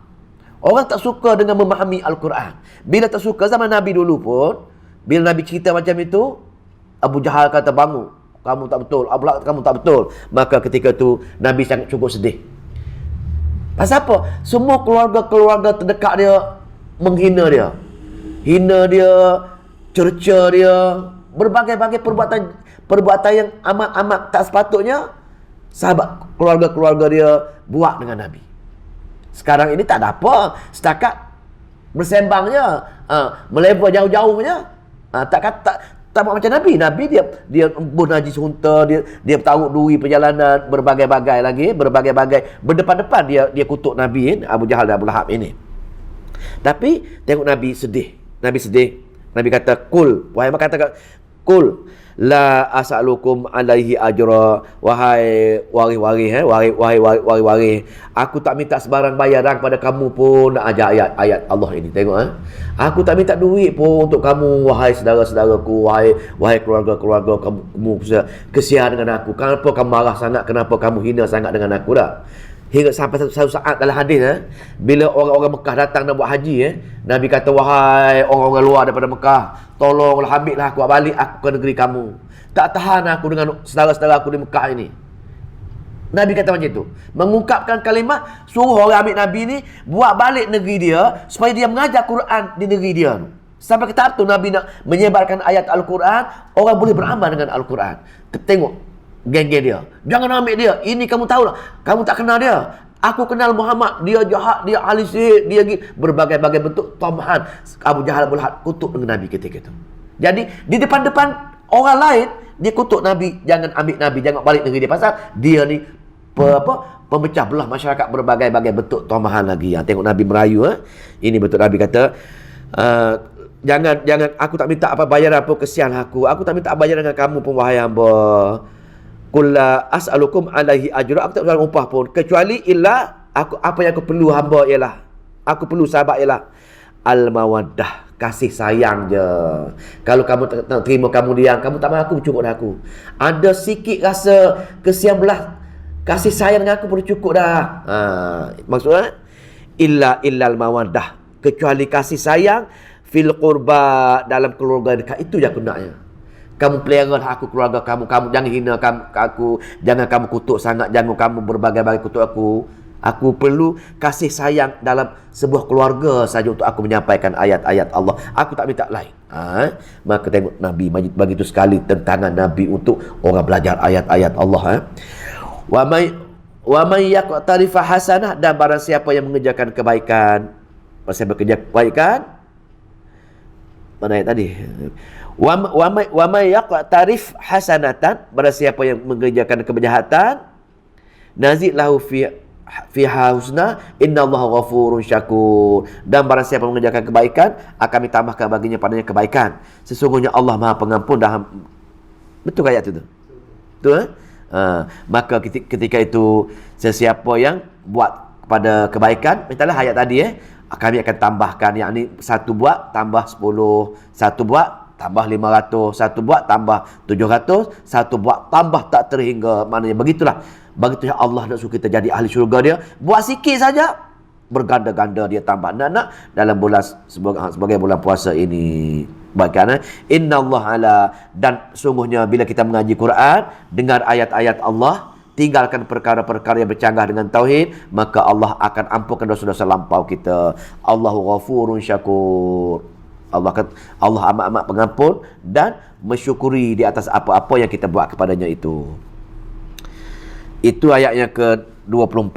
Speaker 1: Orang tak suka dengan memahami Al-Quran. Bila tak suka, zaman Nabi dulu pun, bila Nabi cerita macam itu, Abu Jahal kata, bangun, kamu tak betul, Abu Lahab, kamu tak betul. Maka ketika itu Nabi sangat cukup sedih. Pasal apa? Semua keluarga-keluarga terdekat dia menghina dia, hina dia, cerca dia, berbagai-bagai perbuatan yang amat-amat tak sepatutnya sahabat keluarga-keluarga dia buat dengan Nabi. Sekarang ini tak ada apa, setakat bersembang je, melebar jauh-jauhnya. Tak buat macam Nabi. Nabi dia najis unta, dia tahu duri perjalanan, berbagai-bagai lagi, berdepan-depan dia kutuk Nabi, Abu Jahal dan Abu Lahab ini. Tapi tengok Nabi sedih. Nabi kata, "Qul," wahai Muhammad, kata, "Qul la as'alukum alaihi ajra." Wahai wari, aku tak minta sebarang bayaran kepada kamu pun nak ajar ayat-ayat Allah ini. Tengok aku tak minta duit pun untuk kamu, wahai saudara-saudaraku, wahai keluarga-keluarga kamu, kesian dengan aku. Kenapa kamu marah sangat? Kenapa kamu hina sangat dengan aku dah? Hingga sampai satu saat dalam hadis, bila orang-orang Mekah datang nak buat haji, Nabi kata, wahai orang-orang luar daripada Mekah, tolonglah ambillah aku balik aku ke negeri kamu. Tak tahan aku dengan saudara-saudara aku di Mekah ini. Nabi kata macam itu, mengungkapkan kalimat suruh orang ambil Nabi ni buat balik negeri dia supaya dia mengajar Quran di negeri dia. Sampai ke tahap tu Nabi nak menyebarkan ayat Al-Quran, orang boleh beramal dengan Al-Quran. Tengok geng-geng dia, jangan ambil dia, ini kamu tahu lah, kamu tak kenal dia, aku kenal Muhammad, dia jahat, dia ahli sihir, dia berbagai-bagai bentuk tomahan. Abu Jahal Lahab kutuk dengan Nabi ketika itu. Jadi di depan-depan orang lain dia kutuk Nabi, jangan ambil Nabi, jangan balik negeri dia, pasal dia ni pemecah belah masyarakat, berbagai-bagai bentuk tomahan lagi. Tengok Nabi merayu, ini betul. Nabi kata, jangan, aku tak minta apa bayaran pun, kesian aku tak minta bayaran dengan kamu pun, wahai hamba. Qul la as'alukum alaihi ajra, aku tak minta upah pun, kecuali illa apa yang aku perlu hamba ialah, aku perlu sahabat ialah al-mawaddah, kasih sayang je. Kalau kamu tak terima kemudian, kamu tak mahu aku, cukup dah aku. Ada sikit rasa kesian belah, kasih sayang dengan aku pun cukup dah. Maksudnya illal mawaddah, kecuali kasih sayang fil qurba, dalam keluarga dekat, itu je aku naknya. Kamu pelihara aku keluarga kamu jangan hina aku, jangan kamu kutuk sangat, jangan kamu berbagai-bagai kutuk aku. Aku perlu kasih sayang dalam sebuah keluarga saja untuk aku menyampaikan ayat-ayat Allah. Aku tak minta lain. Maka tengok Nabi begitu sekali tentangan Nabi untuk orang belajar ayat-ayat Allah. Wa may yaqtarif hasanah, dan barang siapa yang mengerjakan kebaikan, mana ayat tadi? Wa may yaqtarif hasanatan, barang siapa yang mengerjakan kejahatan, nazid lahu fiha husna innallaha ghafurun syakur, dan barang siapa mengerjakan kebaikan akan ditambahkan baginya padanya kebaikan, sesungguhnya Allah Maha Pengampun. Betul ayat itu? Betul? Maka ketika itu sesiapa yang buat kepada kebaikan, mintalah ayat tadi, kami akan tambahkan, yakni satu buat tambah 10, satu buat tambah 500, satu buat tambah 700, satu buat tambah tak terhingga. Maknanya begitulah Allah nak suruh kita jadi ahli syurga dia. Buat sikit saja, berganda-ganda dia tambah nak dalam bulan sebagai bulan puasa ini. kebaikan. Innallaha ala, dan sungguhnya bila kita mengaji Quran, dengar ayat-ayat Allah, tinggalkan perkara-perkara yang bercanggah dengan tauhid, maka Allah akan ampunkan dosa-dosa lampau kita. Allahu ghafurun syakur. Allah amat-amat pengampun dan mensyukuri di atas apa-apa yang kita buat kepadanya itu. Itu ayat yang ke-24.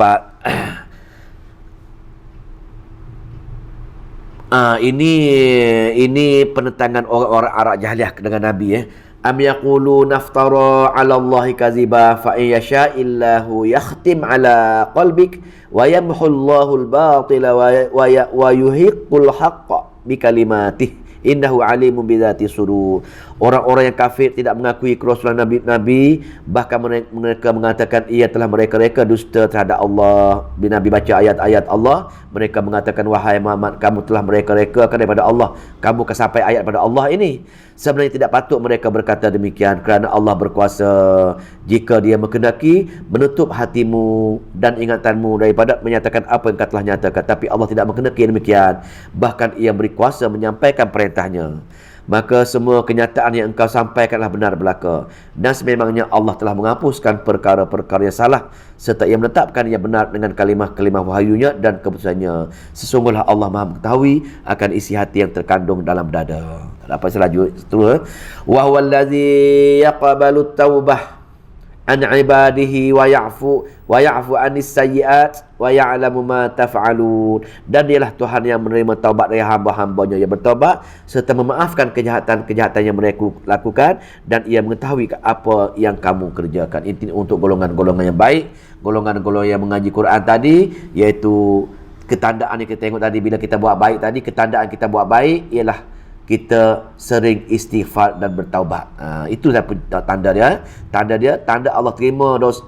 Speaker 1: Ini penentangan orang-orang Arab jahiliah dengan Nabi. Am yaqulu naftara 'ala Allahi kaziba fa in yasha'illahu yakhtim 'ala qalbik wa yamhu Allahu al-batila wa yuhiqqul haqqa bi kalimatih innahu alimun bidzati sudur. Orang-orang yang kafir tidak mengakui kerasulan Nabi, bahkan mereka mengatakan ia telah mereka dusta terhadap Allah. Bila Nabi baca ayat-ayat Allah, mereka mengatakan, wahai Muhammad, kamu telah mereka-rekakan daripada Allah, kamu sampai ayat pada Allah ini. Sebenarnya tidak patut mereka berkata demikian, kerana Allah berkuasa jika Dia menghendaki menutup hatimu dan ingatanmu daripada menyatakan apa yang kau telah nyatakan. Tapi Allah tidak menghendaki demikian, bahkan Ia beri kuasa menyampaikan perintahnya. Maka semua kenyataan yang engkau sampaikanlah benar belaka, dan sememangnya Allah telah menghapuskan perkara-perkara yang salah, serta Ia menetapkan yang benar dengan kalimah-kalimah wahyunya dan keputusannya. Sesungguhnya Allah Maha mengetahui akan isi hati yang terkandung dalam dada. Apa selanjutnya? Wa huwal ladzi yaqbalu taubah an ibadihi wa ya'fu anis sayyi'at wa ya'lamu ma taf'alun. Dan Dialah Tuhan yang menerima taubat dari hamba-hambanya yang bertaubat, serta memaafkan kejahatan-kejahatan yang mereka lakukan, dan Ia mengetahui apa yang kamu kerjakan. Ini untuk golongan-golongan yang baik, golongan-golongan yang mengaji Quran tadi, iaitu ketandaan yang kita tengok tadi. Bila kita buat baik tadi, ketandaan kita buat baik ialah kita sering istighfar dan bertaubat. Itulah tanda dia. Tanda Allah terima dosa,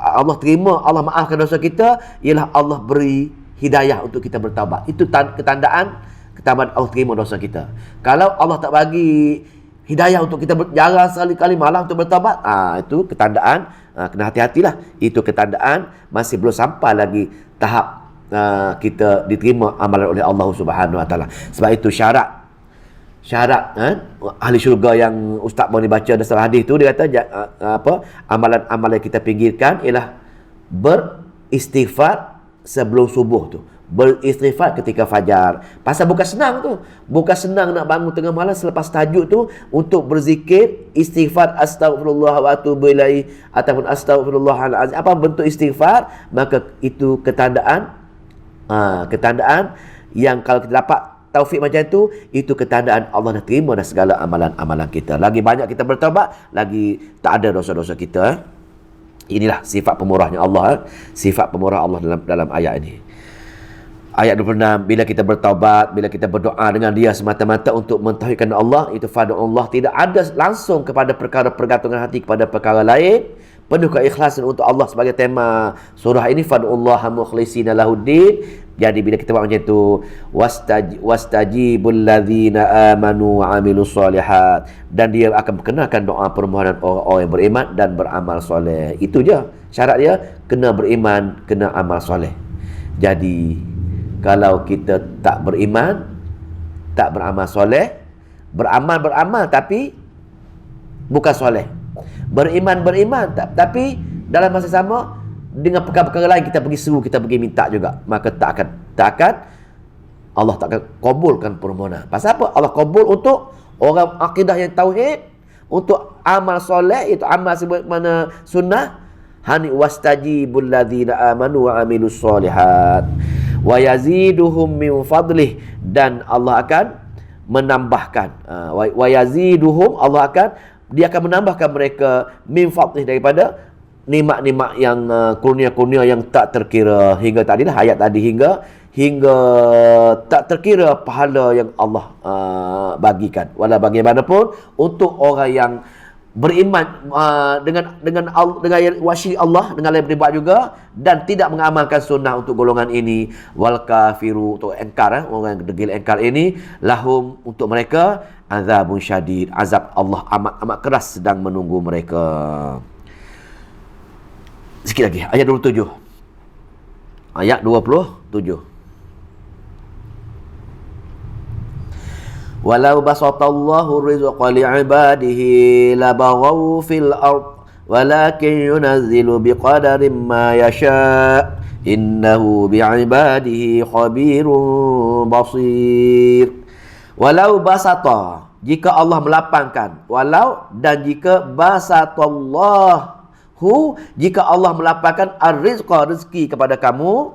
Speaker 1: Allah maafkan dosa kita, ialah Allah beri hidayah untuk kita bertaubat. Itu ketandaan Allah terima dosa kita. Kalau Allah tak bagi hidayah untuk kita jarang sekali-kali malah untuk bertaubat, itu ketandaan, kena hati-hatilah. Itu ketandaan masih belum sampai lagi tahap kita diterima amalan oleh Allah Subhanahu Wa Taala. Sebab itu syarat ahli syurga yang Ustaz boleh baca dalam hadis tu, dia kata amalan-amalan kita pinggirkan ialah beristighfar sebelum subuh tu, beristighfar ketika fajar. Pasal bukan senang tu, bukan senang nak bangun tengah malam selepas tahajud tu untuk berzikir istighfar astaghfirullah wa atubu ilaih ataupun astaghfirullahalazim. Apa bentuk istighfar? Maka itu ketandaan yang kalau kita dapat taufik macam itu ketandaan Allah dah terima dah segala amalan-amalan kita. Lagi banyak kita bertaubat, lagi tak ada dosa-dosa kita. Inilah sifat pemurahnya Allah, sifat pemurah Allah dalam ayat ini. Ayat 26, bila kita bertaubat, bila kita berdoa dengan Dia semata-mata untuk mentauhidkan Allah, itu fad'ullah, tidak ada langsung kepada perkara pergantungan hati kepada perkara lain, penuh keikhlasan untuk Allah sebagai tema surah ini, fad'ullah mukhlishina lahuddin. Jadi bila kita buat macam tu, wastajibul ladzina amanu wa amilus solihat, dan Dia akan perkenalkan doa permohonan orang-orang yang beriman dan beramal soleh. Itu je syarat dia, kena beriman, kena amal soleh. Jadi kalau kita tak beriman, tak beramal soleh, beramal tapi bukan soleh, beriman tapi dalam masa sama dengan perkara-perkara lain kita pergi seru, kita pergi minta juga, maka tak akan Allah tak akan kabulkan permohonan. Pasal apa? Allah kabul untuk orang akidah yang tauhid, untuk amal soleh, itu amal sebagaimana sunnah. Hani wastajibul ladzina amanu wa amilus solihat wa yaziduhum min fadlih, dan Allah akan menambahkan wa yaziduhum, Dia akan menambahkan mereka min fadlih, daripada nikmat-nikmat yang kurnia-kurnia yang tak terkira. Hingga tadilah ayat tadi, hingga tak terkira pahala yang Allah bagikan. Walau bagaimanapun, untuk orang yang beriman dengan wasyi Allah, dengan lain beribadah juga, dan tidak mengamalkan sunnah untuk golongan ini, wal kafiru, untuk engkar, orang yang degil engkar ini, lahum, untuk mereka azabun syadid, azab Allah amat keras sedang menunggu mereka. Sikit lagi, ayat 27. Ayat 27. walau basatallahu rizqa li'ibadihi labaghaw fil ard walakin yunazzilu biqadarin ma yasha innahu bi'ibadihi khabirun basir. Walau basata, jika Allah melapangkan, walau dan jika basatallahu, jika Allah melapangkan ar-rizqa, rezeki kepada kamu,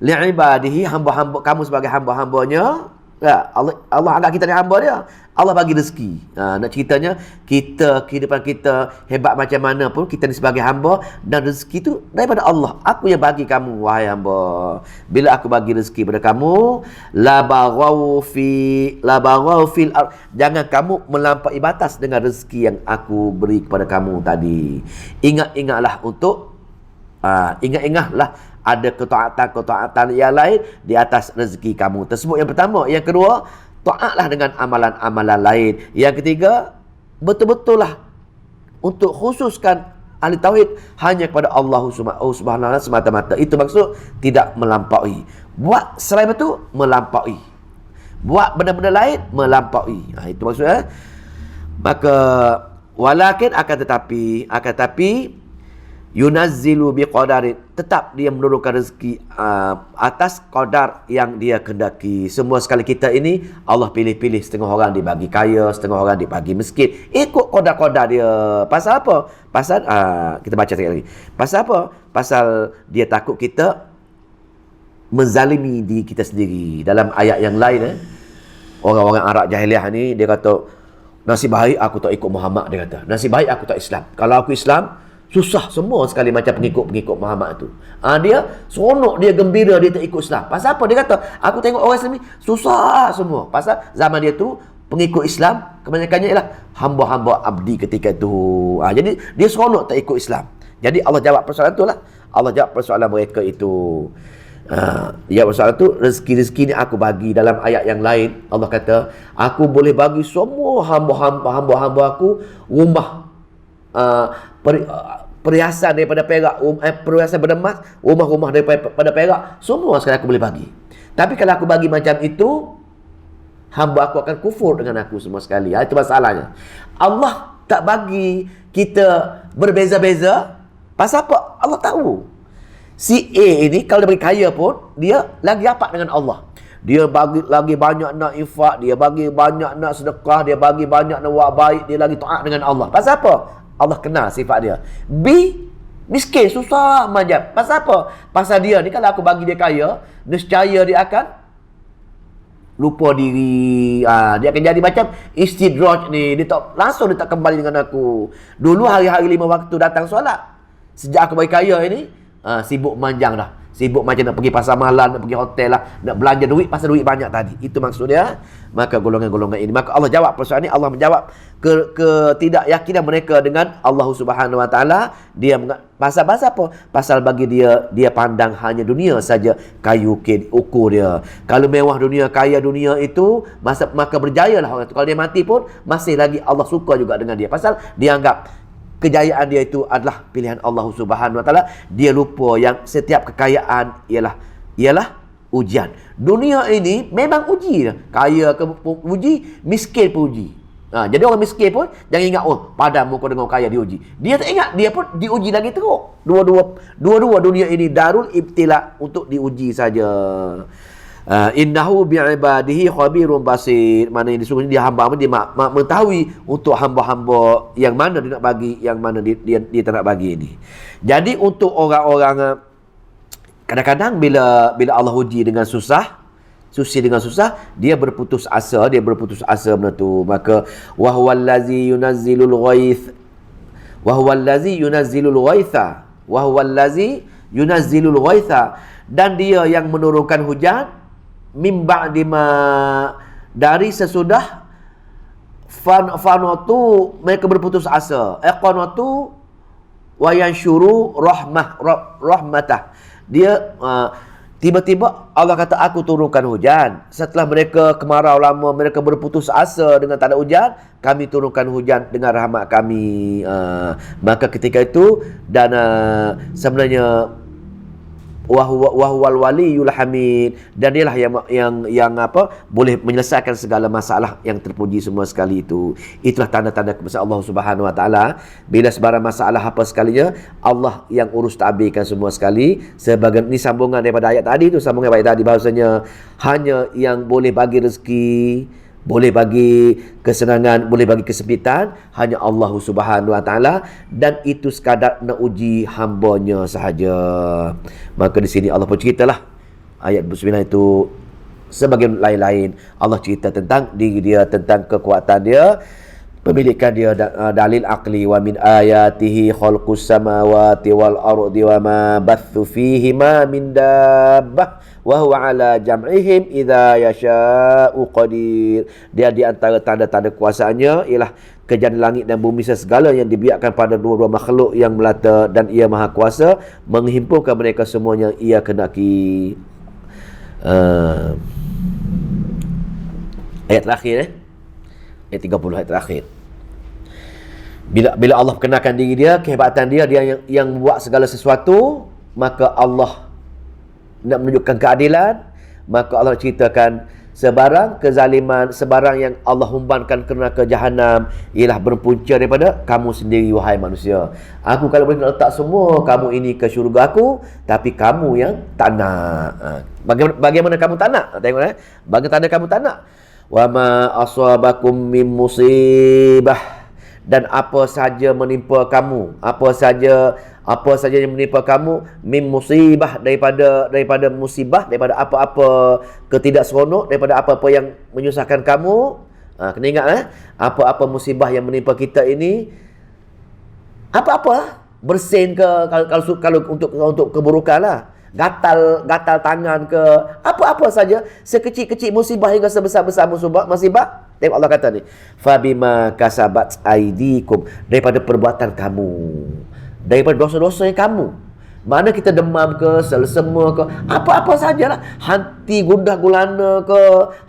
Speaker 1: li'ibadihi, hamba-hamba kamu sebagai hamba-hambanya. Ya, Allah anggap kita ni hamba dia. Allah bagi rezeki. Nak ceritanya, kehidupan kita hebat macam mana pun, kita ni sebagai hamba, dan rezeki tu daripada Allah. Aku yang bagi kamu, wahai hamba. Bila aku bagi rezeki pada kamu, la baghaw fil ard, jangan kamu melampaui batas dengan rezeki yang aku beri kepada kamu tadi. Ingatlah ada ketaatan yang lain di atas rezeki kamu tersebut. Yang pertama. Yang kedua, taatlah dengan amalan-amalan lain. Yang ketiga, betul-betullah untuk khususkan ahli tauhid hanya kepada Allah Subhanahu wa taala semata-mata. Itu maksud tidak melampaui. Buat selain itu melampaui. Buat benda-benda lain melampaui. Itu maksudnya. Maka walakin akan tetapi yunazzilu biqadarin, tetap dia menurunkan rezeki atas qadar yang dia kehendaki. Semua sekali kita ini Allah pilih-pilih, setengah orang dibagi kaya, setengah orang dibagi miskin, ikut qadar-qadar dia. Pasal apa? Pasal kita baca sekali lagi. Pasal apa? Pasal dia takut kita menzalimi diri kita sendiri. Dalam ayat yang lain orang-orang Arab jahiliah ni dia kata, nasib baik aku tak ikut Muhammad. Dia kata, nasib baik aku tak Islam. Kalau aku Islam, susah semua sekali macam pengikut-pengikut Muhammad tu. Dia seronok, dia gembira, dia tak ikut Islam. Pasal apa? Dia kata, aku tengok orang Islam ni susah semua. Pasal zaman dia tu, pengikut Islam kebanyakannya ialah hamba-hamba abdi ketika itu. Jadi dia seronok tak ikut Islam. Jadi Allah jawab persoalan tu lah. Allah jawab persoalan mereka itu. Ya, persoalan tu, rezeki-rezeki ni aku bagi. Dalam ayat yang lain Allah kata, aku boleh bagi semua hamba-hamba aku rumah, perhiasan daripada perak, perhiasan daripada emas, rumah-rumah daripada perak, semua sekali aku boleh bagi. Tapi kalau aku bagi macam itu, hamba aku akan kufur dengan aku semua sekali. Itu masalahnya. Allah tak bagi kita berbeza-beza. Pasal apa? Allah tahu si A ini kalau dia beri kaya pun, dia lagi rapat dengan Allah. Dia bagi lagi banyak nak infak, dia bagi banyak nak sedekah, dia bagi banyak nak buat baik, dia lagi taat dengan Allah. Pasal apa? Allah kenal sifat dia. B, miskin, susah manjat. Pasal apa? Pasal dia ni kalau aku bagi dia kaya, nescaya dia akan lupa diri. Dia akan jadi macam istidraj ni. Dia tak kembali dengan aku. Dulu hari-hari 5 waktu datang solat. Sejak aku bagi kaya ini, sibuk manjang dah. Sibuk macam nak pergi pasar malam, nak pergi hotel lah, nak belanja duit pasal duit banyak tadi. Itu maksudnya. Maka golongan-golongan ini, maka Allah jawab persoalan ini. Allah menjawab ketidakyakinan mereka dengan Allah Subhanahu wa taala. Dia pasal apa? Pasal bagi dia pandang hanya dunia saja kayu ukur dia. Kalau mewah dunia, kaya dunia itu, maka berjayalah orang itu. Kalau dia mati pun masih lagi Allah suka juga dengan dia. Pasal dia anggap kejayaan dia itu adalah pilihan Allah Subhanahu wa taala. Dia lupa yang setiap kekayaan ialah ujian. Dunia ini memang uji. Kaya ke pun uji, miskin pun uji. Jadi orang miskin pun jangan ingat, padamu kau dengan kaya diuji. Dia tak ingat, dia pun diuji lagi teruk. Dua-dua dunia ini darul ibtila, untuk diuji saja. Innahu bi'ibadihi khabirun basir. Mana yang disuruh dia hamba, dia mengetahui untuk hamba-hamba yang mana dia nak bagi, yang mana dia tak nak bagi ini. Jadi untuk orang-orang, kadang-kadang bila Allah uji dengan susah, dia berputus asa benda tu. Maka wa huwallazi yunazzilul ghaitha, dan dia yang menurunkan hujan min ba'di ma, dari sesudah fanatu mereka berputus asa, qanatu wa yanshuru rahmatah. Dia tiba-tiba Allah kata aku turunkan hujan. Setelah mereka kemarau lama, mereka berputus asa dengan tak ada hujan, kami turunkan hujan dengan rahmat kami. Maka ketika itu, dan sebenarnya wahwal waliyul hamid, dan dialah yang apa, boleh menyelesaikan segala masalah, yang terpuji semua sekali itu. Itulah tanda-tanda kebesaran Allah Subhanahu wa taala. Bila sebarang masalah apa sekalinya, Allah yang urus tadbirkan semua sekali. Sebagai ni sambungan daripada ayat tadi tu, sambungan ayat tadi, bahasanya hanya yang boleh bagi rezeki, boleh bagi kesenangan, boleh bagi kesempitan, hanya Allah Subhanahu wa taala, dan itu sekadar nak uji hamba-Nya sahaja. Maka di sini Allah pun ceritalah ayat 9 itu sebagian lain-lain. Allah cerita tentang diri dia, tentang kekuatan dia, pemilikan dia, dalil akli. Wa min ayatihi khalqus samawati wal ardi wa ma bathu fihima min dabbah wa huwa ala jam'ihim idza yasha'u qadir. Dia di antara tanda-tanda kuasaannya ialah kejadian langit dan bumi segala yang dibiarkan pada dua-dua makhluk yang melata, dan ia maha kuasa menghimpunkan mereka semuanya ia kenaki. Ayat terakhir ayat 30, ayat terakhir. Bila Allah kenakan diri dia, kehebatan dia, dia yang buat segala sesuatu, maka Allah nak menunjukkan keadilan, maka Allah ceritakan sebarang kezaliman, sebarang yang Allah humbankan ke neraka jahanam ialah berpunca daripada kamu sendiri, wahai manusia. Aku kalau boleh nak letak semua kamu ini ke syurga aku, tapi kamu yang tak nak. Bagaimana kamu tak nak? Tengok bagaimana tanda kamu tak nak. Wa ma asabakum min musibah, dan apa saja menimpa kamu, apa saja yang menimpa kamu, min musibah, daripada musibah, daripada apa-apa ketidakseronok, daripada apa-apa yang menyusahkan kamu. Kena ingat apa-apa musibah yang menimpa kita ini, apa-apa, bersin ke, kalau untuk keburukan lah, gatal tangan ke, apa-apa saja, sekecil-kecil musibah hingga sebesar-besar musibah. Tengok Allah kata ni, fabima kasabat aidikum, daripada perbuatan kamu, daripada dosa-dosa yang kamu. Mana kita demam ke, selsema ke, apa-apa sajalah, henti gundah gulana ke,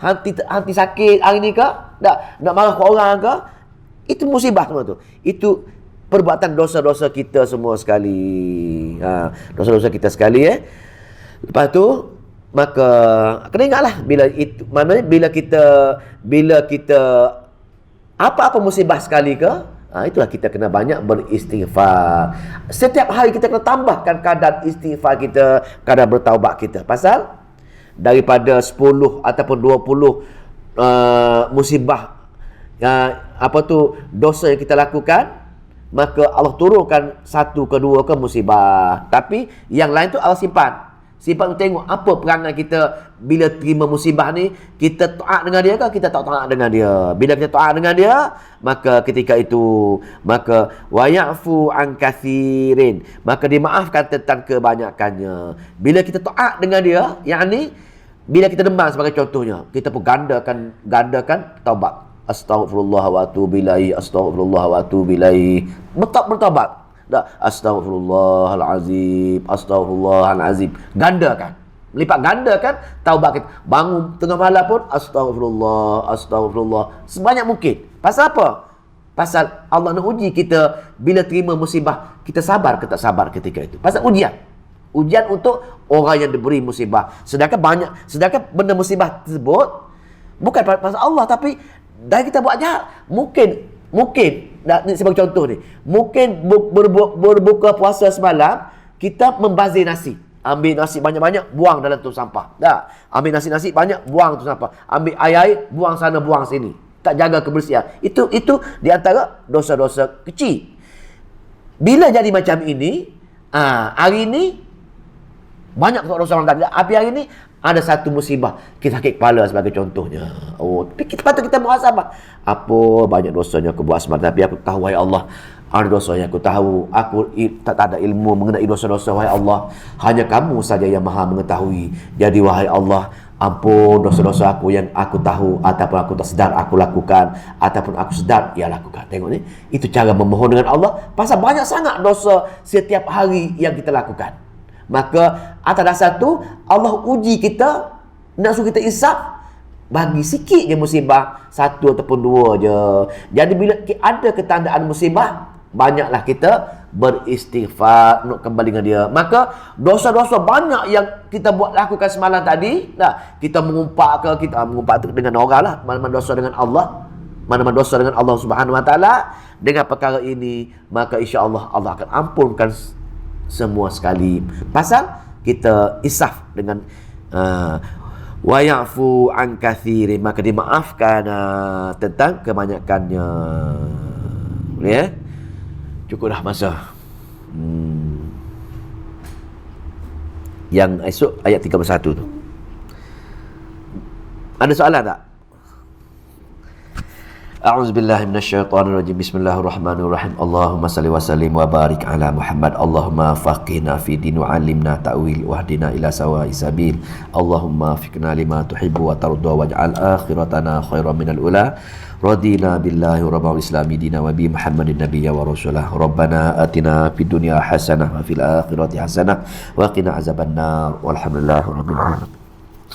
Speaker 1: henti sakit hari ni ke, nak marah ke orang ke, itu musibah semua tu. Itu perbuatan dosa-dosa kita semua sekali. Dosa-dosa kita sekali. Lepas tu, maka kena ingatlah, bila kita apa-apa musibah sekali ke, itulah kita kena banyak beristighfar. Setiap hari kita kena tambahkan kadar istighfar kita, kadar bertaubat kita. Pasal daripada 10 ataupun 20 musibah, dosa yang kita lakukan, maka Allah turunkan 1 ke 2 ke musibah. Tapi yang lain tu Allah simpan untuk tengok apa perangai kita bila terima musibah ni. Kita taat dengan dia ke, kita tak taat dengan dia? Bila kita taat dengan dia, maka ketika itu, maka wa ya'fu an katsirin, maka dimaafkan tentang kebanyakannya. Bila kita taat dengan dia, yakni bila kita demam sebagai contohnya, kita pun gandakan taubat. Astaghfirullah wa atubu ilaihi, astaghfirullah wa atubu ilaihi. Bertaubat. Astaghfirullahalazim, astaghfirullahalazim. Gandakan, melipat gandakan taubat kita. Bangun tengah malam pun astagfirullah sebanyak mungkin. Pasal apa? Pasal Allah nak uji kita. Bila terima musibah, kita sabar ke tak sabar ketika itu. Pasal ujian untuk orang yang diberi musibah. Sedangkan benda musibah tersebut bukan pasal Allah, tapi dari kita buat jahat. Mungkin sebagai contoh ni, mungkin berbuka puasa semalam, kita membazir nasi, ambil nasi banyak-banyak, buang dalam tong sampah. Ambil nasi banyak, buang tong sampah. Ambil air, buang sana, buang sini. Tak jaga kebersihan. Itu di antara dosa-dosa kecil. Bila jadi macam ini, hari ini banyak dosa orang tak ada. Habis hari ini ada satu musibah, kita sakit kepala sebagai contohnya. Tapi patut kita muhasabah. Apa banyak dosanya aku buat semalam, tapi aku tahu, wahai Allah, ada dosa yang aku tahu. Aku tak ada ilmu mengenai dosa-dosa, wahai Allah. Hanya kamu saja yang maha mengetahui. Jadi wahai Allah, ampun dosa-dosa aku yang aku tahu, ataupun aku tak sedar aku lakukan, ataupun aku sedar ia lakukan. Tengok ni, itu cara memohon dengan Allah. Pasal banyak sangat dosa setiap hari yang kita lakukan. Maka atas dasar tu Allah uji kita, nak suruh kita isap, bagi sikit je musibah, 1 ataupun 2 je. Jadi bila ada ketandaan musibah, banyaklah kita beristighfar untuk kembali dengan dia. Maka dosa-dosa banyak yang kita buat lakukan semalam tadi, kita mengumpat tu dengan orang lah, mana-mana dosa dengan Allah, mana-mana dosa dengan Allah Subhanahu Wa Taala, dengan perkara ini maka insya-Allah Allah akan ampunkan semua sekali. Pasal kita insaf dengan wa ya'fu an katsirin, maka dimaafkan tentang kebanyakannya. Boleh ya? Cukuplah masa. Yang esok ayat 31 tu. Ada soalan tak? A'udzubillahi minasyaitonirrajim. Bismillahirrahmanirrahim. Allahumma salli wa sallim wa barik ala Muhammad. Allahumma faqihna fi din wa 'allimna ta'wil wahdina ila sawa'is sabil. Allahumma fiqna lima tuhibbu wa tarda waj'al akhiratana khairan minal ula. Radina billahi rabbil islami dina wa bi Muhammadin nabiyya wa rasulah. Rabbana atina fid dunya hasanah wa fil akhirati hasanah wa qina azabannar. Walhamdulillahirabbil alamin.